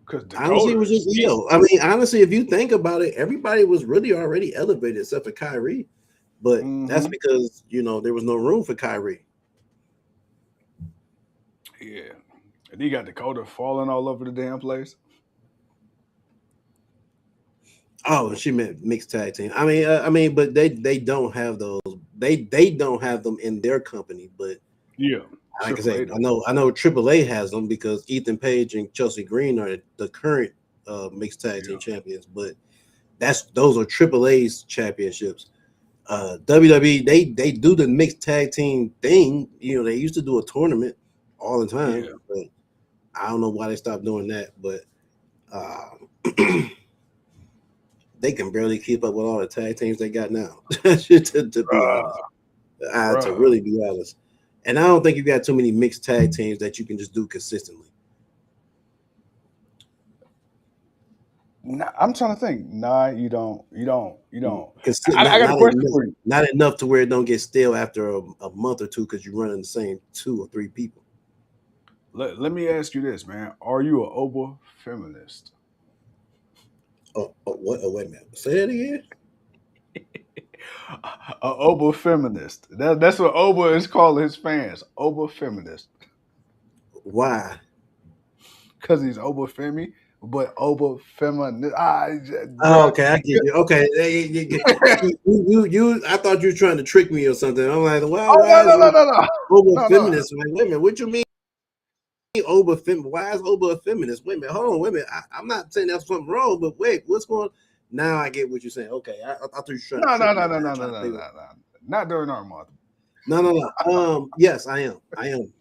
Because Honestly, it Dakota, was just EO. I mean, honestly, if you think about it, everybody was really already elevated except for Kyrie. But that's hmm because there was no room for Kyrie. yeah, and he got Dakota falling all over the damn place. Oh, she meant mixed tag team. I mean, but they don't have those. They don't have them in their company. But Yeah, like I Triple say, A. I know AAA has them because Ethan Page and Chelsea Green are the current mixed tag team Yeah. champions. But those are AAA's championships. WWE they do the mixed tag team thing. They used to do a tournament all the time, Yeah. but I don't know why they stopped doing that. But uh, they can barely keep up with all the tag teams they got now. to be honest, to Bruh. really be honest, and I don't think you got too many mixed tag teams that you can just do consistently. Nah, I'm trying to think. Nah, you don't. You don't. You don't. I Not got a not question enough, for you. not enough to where it don't get stale after a month or two because you're running the same two or three people. Let me ask you this, man. Are you an Oba feminist? What? Oh, wait a minute. Say that again. A Oba feminist. That's what Oba is calling his fans. Oba feminist. Why? Because he's Oba Femi. but over feminist. Oh, okay, I get you. Okay, I thought you were trying to trick me or something. I'm like, Oh why is Oba no, feminist? Like, wait a minute, what you mean Oba fem? Why is Oba a feminist? Wait a minute, hold on, wait a minute. I'm not saying that's something wrong, but wait, what's going? Now I get what you're saying. Okay, I thought you were trying to trick me. no. Not during our month. No. Yes, I am. I am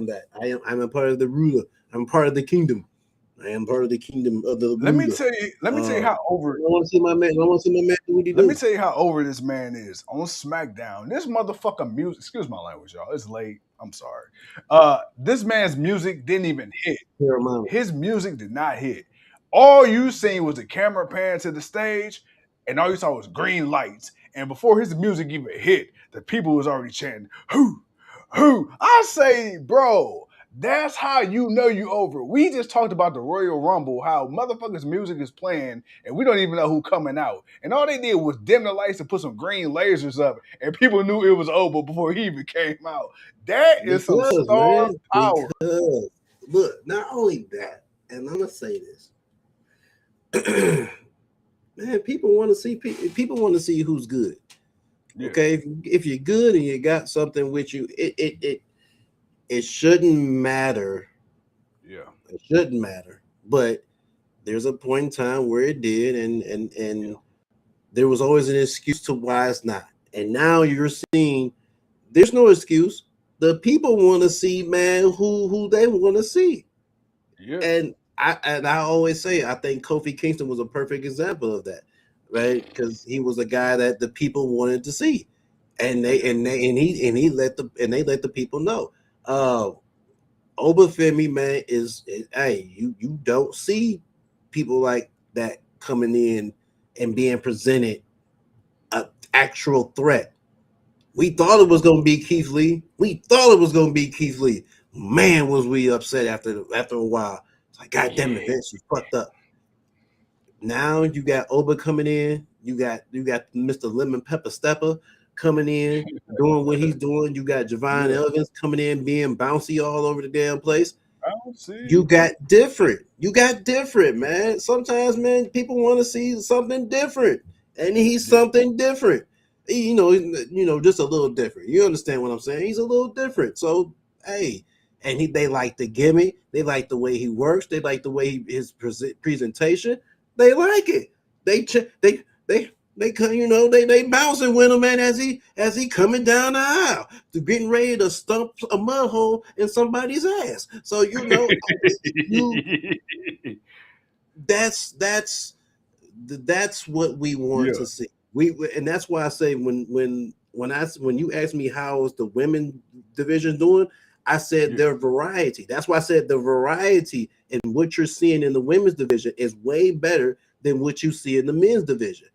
that. I'm a part of the ruler. I'm part of the kingdom. I am part of the kingdom of the ruler. Let me tell you how over. I want to see my man. I want to see my man do what he do. Let me tell you how over this man is on SmackDown. This motherfucker music. Excuse my language, y'all. It's late. I'm sorry. This man's music didn't even hit. His music did not hit. All you seen was the camera pan to the stage, and all you saw was green lights. And before his music even hit, the people was already chanting, "Who, who?" I say, bro, that's how you know you over. We just talked about the Royal Rumble, how motherfuckers' music is playing, and we don't even know who coming out. And all they did was dim the lights and put some green lasers up, and people knew it was over before he even came out. That is some star power. Because, look, not only that, and I'm gonna say this. Man, people want to see people want to see who's good. Yeah. Okay, if you're good and you got something with you, it shouldn't matter. Yeah, it shouldn't matter. But there's a point in time where it did, and there was always an excuse to why it's not. And now you're seeing there's no excuse. The people want to see, man, who they want to see. Yeah. And I always say I think Kofi Kingston was a perfect example of that, right? Because he was a guy that the people wanted to see, and they let the people know. Obafemi, man, hey, you don't see people like that coming in and being presented an actual threat. We thought it was going to be Keith Lee. Man, was we upset after a while. It's like, God damn it, Vince, you fucked up. Now you got Oba coming in. You got Mr. Lemon Pepper Stepper coming in, doing what he's doing. You got Javon Elgins coming in, being bouncy all over the damn place. You got different, man. Sometimes, man, people want to see something different, and he's something different. You know, just a little different. You understand what I'm saying? He's a little different. So, hey, and they like the gimmick. They like the way he works. They like the way his presentation. They like it. They bouncing with him, man, as he coming down the aisle, to getting ready to stump a mud hole in somebody's ass. So that's what we want to see. And that's why I say when you ask me how is the women division doing, I said their variety. That's why I said the variety in what you're seeing in the women's division is way better than what you see in the men's division.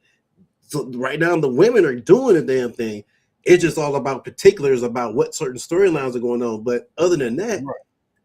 So right now the women are doing the damn thing. It's just all about particulars about what certain storylines are going on. But other than that,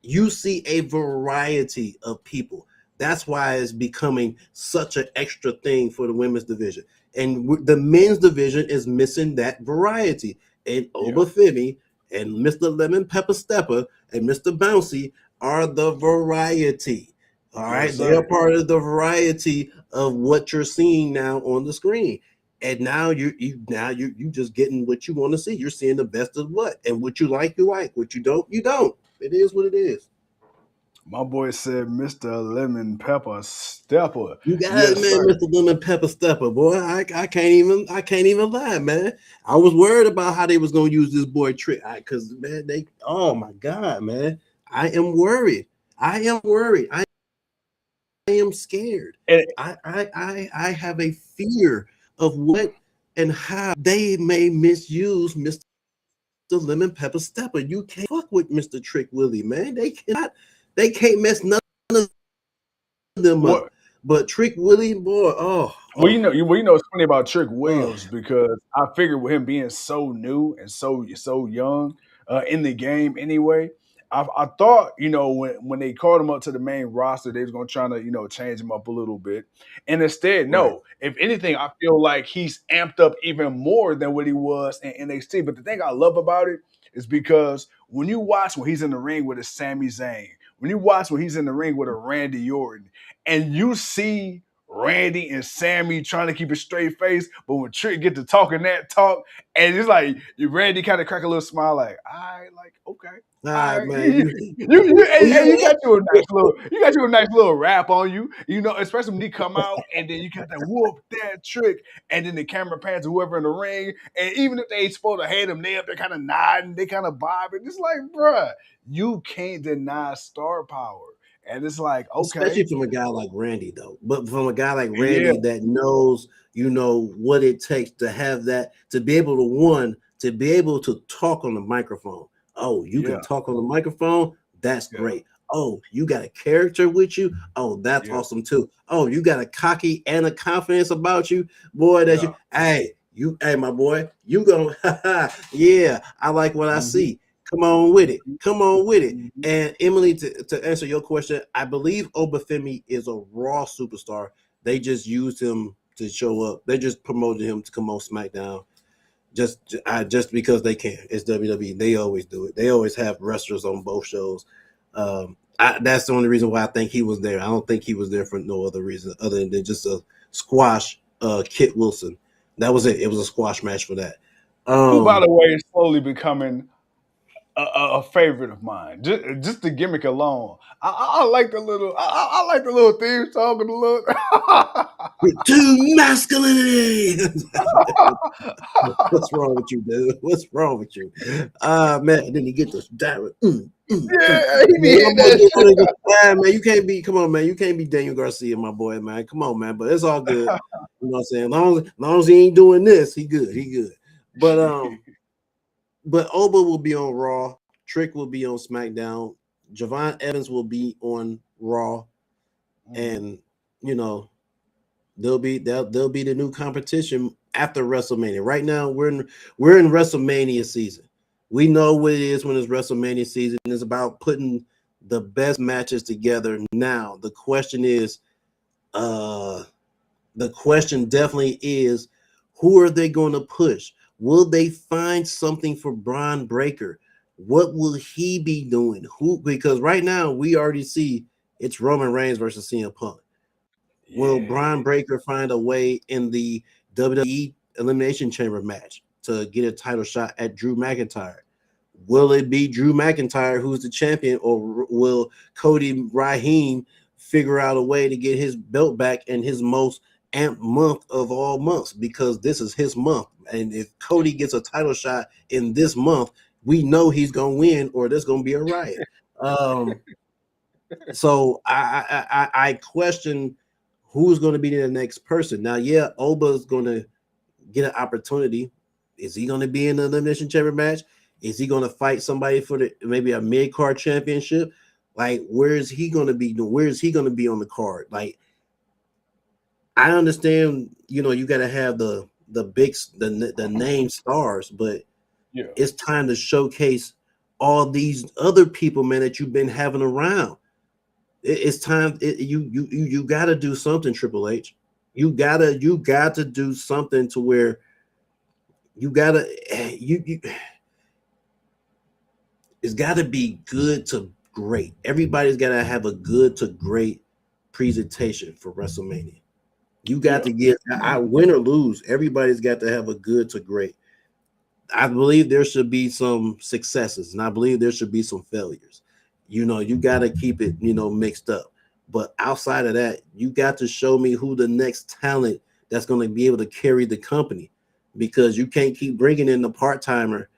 you see a variety of people. That's why it's becoming such an extra thing for the women's division. And the men's division is missing that variety. And Obafemi and Mr. Lemon Pepper Stepper and Mr. Bouncy are the variety. All right. They are part of the variety of what you're seeing now on the screen. And now you just getting what you want to see. You're seeing the best of what. And what you like, you like. What you don't, you don't. It is what it is. My boy said Mr. Lemon Pepper Stepper. You got it, man, Mr. Lemon Pepper Stepper, boy. I can't even lie, man. I was worried about how they was gonna use this boy Trick, because man, oh my god, man. I am worried. I am scared. I have a fear of what and how they may misuse Mr. Lemon Pepper Stepper. You can't fuck with Mr. Trick Willie, man. They can't mess none of them up. But Trick Willie, boy, Well, you know, it's funny about Trick Williams because I figured with him being so new and so young in the game anyway, I thought, you know, when they called him up to the main roster, they was going to try to, you know, change him up a little bit. And instead, no. If anything, I feel like he's amped up even more than what he was in NXT. But the thing I love about it is because when you watch when he's in the ring with his Sami Zayn, when you watch when he's in the ring with a Randy Orton, and you see Randy and Sammy trying to keep a straight face, but when Trick get to talking that talk, and it's like Randy kind of crack a little smile, like, all right, like, okay. All All right, right, man. you got you a nice little rap on you, especially when he come out and then you got that whoop that Trick, and then the camera pans to whoever in the ring, and even if they ain't supposed to hate him, they up there kind of nodding, they kind of bobbing. It's like, bruh, you can't deny star power, and it's like, okay, Especially from a guy like Randy, though. But from a guy like yeah, Randy that knows, what it takes to have that, to be able to talk on the microphone. Oh, you yeah, can talk on the microphone? That's yeah, great. Oh, you got a character with you? Oh, that's yeah, awesome too. Oh, you got a cocky and a confidence about you, boy. That yeah. hey, my boy, you gonna, yeah, I like what I Mm-hmm. see. Come on with it. Come on with it. Mm-hmm. And Emily, to answer your question, I believe Obafemi is a Raw superstar. They just used him to show up. They just promoted him to come on SmackDown just because they can. It's WWE. They always do it. They always have wrestlers on both shows. That's the only reason why I think he was there. I don't think he was there for no other reason other than just a squash Kit Wilson. That was it. It was a squash match for that. Who, by the way, is slowly becoming a favorite of mine. Just the gimmick alone. I like the little. I like the little theme song and the little. To masculinity. What's wrong with you, dude? What's wrong with you? Man, and then you get this direct. Yeah, he be hitting that shit. Man, you can't be. Come on, man, you can't be Daniel Garcia, my boy, man. Come on, man. But it's all good. You know what I'm saying? Long as he ain't doing this, he good. He good. But Oba will be on Raw. Trick will be on SmackDown. Javon Evans will be on Raw, and they'll be the new competition after WrestleMania. Right now, we're in WrestleMania season. We know what it is when it's WrestleMania season. It's about putting the best matches together. Now, the question definitely is, who are they going to push? Will they find something for Braun Breaker? What will he be doing? Because right now we already see it's Roman Reigns versus CM Punk. Yeah. Will Braun Breaker find a way in the WWE Elimination Chamber match to get a title shot at Drew McIntyre? Will it be Drew McIntyre who's the champion, or will Cody Raheem figure out a way to get his belt back in his most amped month of all months? Because this is his month. And if Cody gets a title shot in this month, we know he's gonna win, or there's gonna be a riot. So I question who's going to be the next person. Now, yeah, Oba's going to get an opportunity. Is he going to be in the Elimination Chamber match? Is he going to fight somebody for maybe a mid-card championship? Like, where is he going to be? Where is he going to be on the card? Like, I understand, you got to have the name stars, but Yeah. it's time to showcase all these other people, man, that you've been having around. It's time. You got to do something, Triple H. You got to do something to where you it's got to be good to great. Everybody's got to have a good to great presentation for WrestleMania. You got to get, I win or lose, everybody's got to have a good to great. I believe there should be some successes, and I believe there should be some failures. You got to keep it, mixed up. But outside of that, you got to show me who the next talent that's going to be able to carry the company, because you can't keep bringing in the part-timer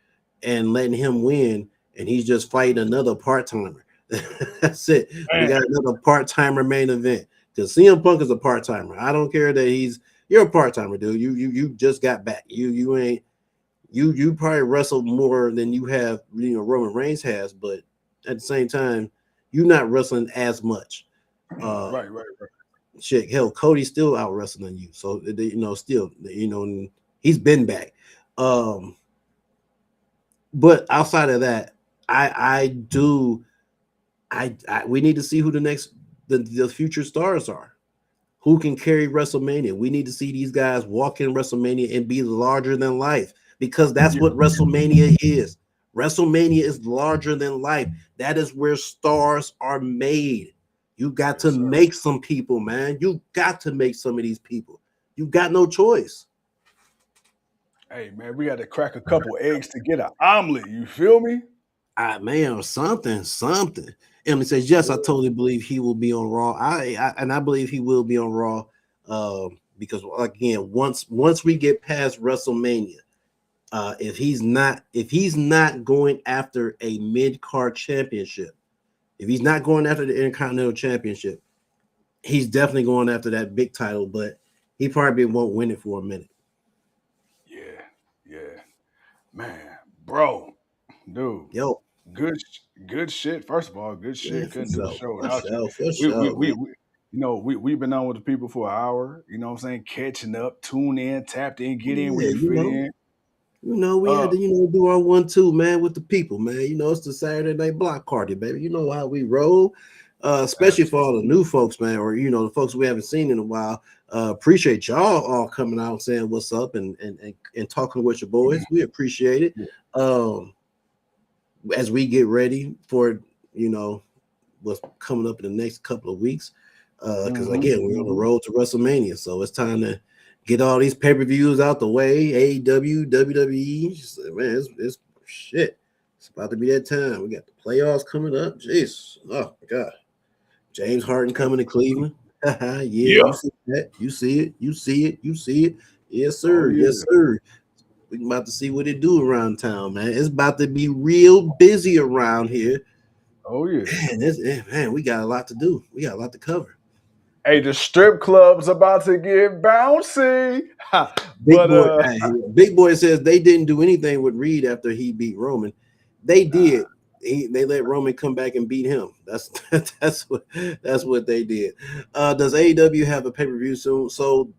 and letting him win, and he's just fighting another part-timer. That's it. Man. We got another part-timer main event, because CM Punk is a part-timer. I don't care that you're a part-timer, dude. You just got back. You probably wrestled more than you have, Roman Reigns has, but at the same time, you're not wrestling as much. Right. Shit, hell, Cody's still out wrestling you. So, still, he's been back. But outside of that, we need to see who the future stars are. Who can carry WrestleMania? We need to see these guys walk in WrestleMania and be larger than life, because that's what WrestleMania is. WrestleMania is larger than life. That is where stars are made. You got to make some people, man. You got to make some of these people. You got no choice. Hey man, we got to crack a couple eggs to get an omelet. You feel me? Man, or something. Emily says, yes, I totally believe he will be on Raw. I believe he will be on Raw. Because again, once we get past WrestleMania, if he's not going after a mid-card championship, if he's not going after the Intercontinental Championship, he's definitely going after that big title, but he probably won't win it for a minute. Yeah. Man, bro, dude. Yo, Good shit. First of all, good yeah, shit. for Couldn't do the sure, show for without you. sure, for sure, man. We've been on with the people for an hour. You know what I'm saying? Catching up, tune in, tapped in, get in where Yeah, you fit in. we had Uh, to, do our 1-2, man, with the people, man. It's the Saturday night block party, baby. You know how we roll. Especially for all the new folks, man, or the folks we haven't seen in a while. Appreciate y'all all coming out saying what's up and talking with your boys. We appreciate it. As we get ready for what's coming up in the next couple of weeks, because again we're on the road to WrestleMania, so it's time to get all these pay-per-views out the way. AEW, WWE, man, it's shit. It's about to be that time. We got the playoffs coming up. Jeez, oh my god, James Harden coming to Cleveland. Yeah, you see that? You see it. You see it. You see it. Yes, sir. Yes, sir. We about to see what it do around town, man. It's about to be real busy around here. Oh yeah, man, we got a lot to do. We got a lot to cover. Hey, the strip club's about to get bouncy. Big Boy says they didn't do anything with Reed after he beat Roman. They did. They let Roman come back and beat him. That's what they did. Does AEW have a pay-per-view soon? So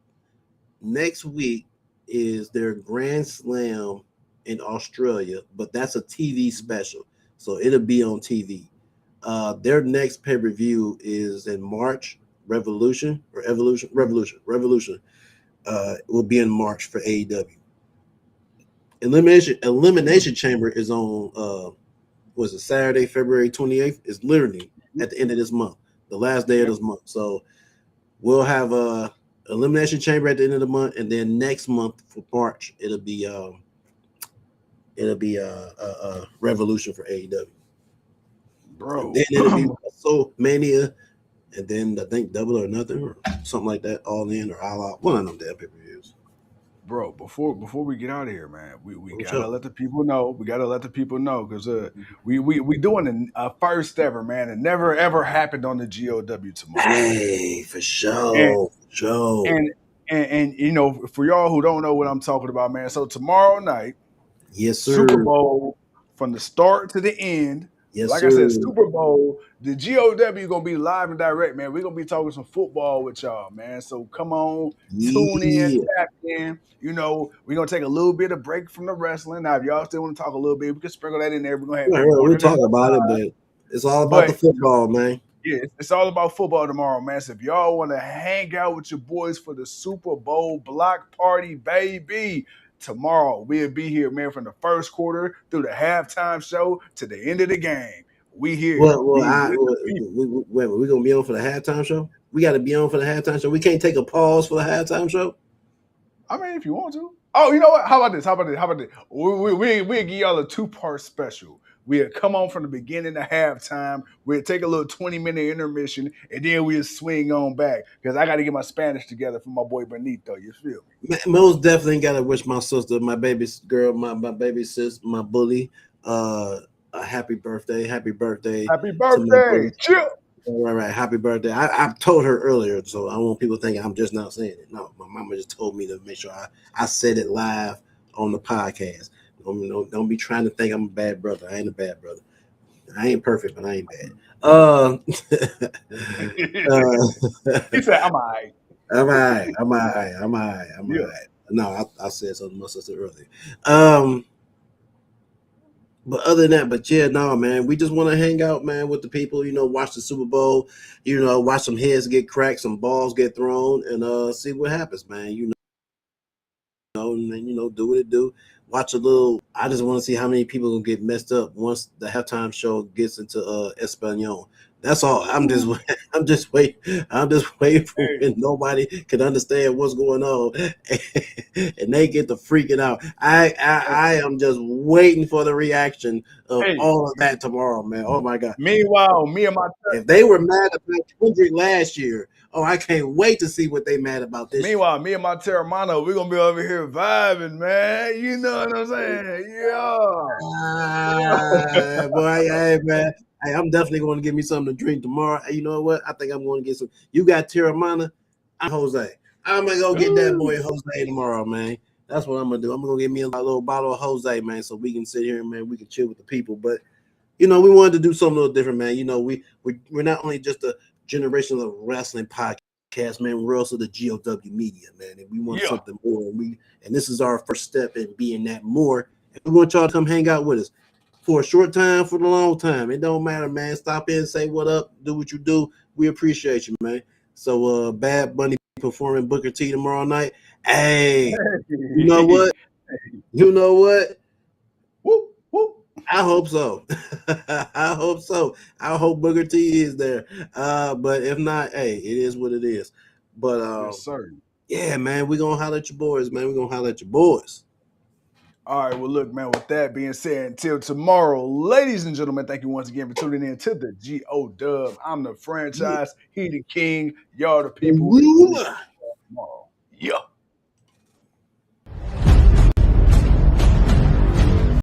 next week is their Grand Slam in Australia, but that's a TV special, so it'll be on TV. Their next pay-per-view is in March. Revolution. Will be in March for AEW. Elimination Chamber is on was it Saturday, February 28th? It's literally at the end of this month, the last day of this month. So we'll have a Elimination Chamber at the end of the month, and then next month for March it'll be Revolution for AEW, bro. and then it'll be WrestleMania, and then I think Double or Nothing or something like that, All In or All Out. One of them damn pay-per-views. Bro, before we get out of here, man, we gotta let the people know. We gotta let the people know because we doing a first ever, man. It never ever happened on the GOW tomorrow. Hey, for sure, And for y'all who don't know what I'm talking about, man. So tomorrow night, yes, sir. Super Bowl from the start to the end. Yes, like sir. I said, Super Bowl, the GOW gonna be live and direct, man. We're gonna be talking some football with y'all, man. So come on, tune in, tap in. We're gonna take a little bit of break from the wrestling. Now, if y'all still want to talk a little bit, we can sprinkle that in there. We're gonna have we'll talk about it, but it's all about the football, man. Yeah, it's all about football tomorrow, man. So if y'all want to hang out with your boys for the Super Bowl block party, baby, tomorrow we'll be here, man, from the first quarter through the halftime show to the end of the game. We here. We're gonna be on for the halftime show. We got to be on for the halftime show. We can't take a pause for the halftime show. I mean, if you want to. Oh, you know what? How about this? We'll give y'all a 2-part special. We'll come on from the beginning to halftime. We'll take a little 20-minute intermission, and then we'll swing on back. Because I got to get my Spanish together for my boy Benito. You feel me? Most definitely got to wish my sister, my baby girl, my baby sis, my bully, a happy birthday. Happy birthday. Happy birthday. Chill. Right. Happy birthday. I told her earlier, so I don't want people thinking I'm just not saying it. No, my mama just told me to make sure I said it live on the podcast. Don't be trying to think I'm a bad brother. I ain't a bad brother. I ain't perfect, but I ain't bad. He said, I'm all right. I'm all right. No, I said something to my sister earlier. But other than that, man, we just want to hang out, man, with the people, watch the Super Bowl, watch some heads get cracked, some balls get thrown, and see what happens, man. and do what it do. Watch a little. I just want to see how many people gonna get messed up once the halftime show gets into Espanol. That's all. I'm just waiting. I'm just waiting for when nobody can understand what's going on, and they get to freaking out. I am just waiting for the reaction of all of that tomorrow, man. Oh my God. Meanwhile, me and my If they were mad about Kendrick last year, I can't wait to see what they mad about this. Meanwhile, me and my Terramano, we're gonna be over here vibing, man. You know what I'm saying? Yeah. Boy, hey man. Hey, I'm definitely going to give me something to drink tomorrow. Hey, you know what? I think I'm going to get some. You got Terramana? I'm Jose. I'm gonna go get that boy Jose tomorrow, man. That's what I'm gonna do. I'm gonna get me a little bottle of Jose, man, so we can sit here and man, we can chill with the people. But we wanted to do something a little different, man. We're not only just a generation of wrestling podcast, man. We're also the GOW media, man, and we want something more. And this is our first step in being that more. And we want y'all to come hang out with us for a short time, for the long time. It don't matter, man. Stop in, say what up, do what you do. We appreciate you, man. So Bad Bunny performing Booker T tomorrow night. Hey, you know what? Whoop, whoop. I hope so. I hope so. I hope Booker T is there. But if not, hey, it is what it is. But yes, sir. Yeah, man, we're gonna holler at your boys, man. We're gonna holler at your boys. All right, well, look, man, with that being said, until tomorrow, ladies and gentlemen, thank you once again for tuning in to the GO Dub. I'm the franchise, he the king, y'all the people.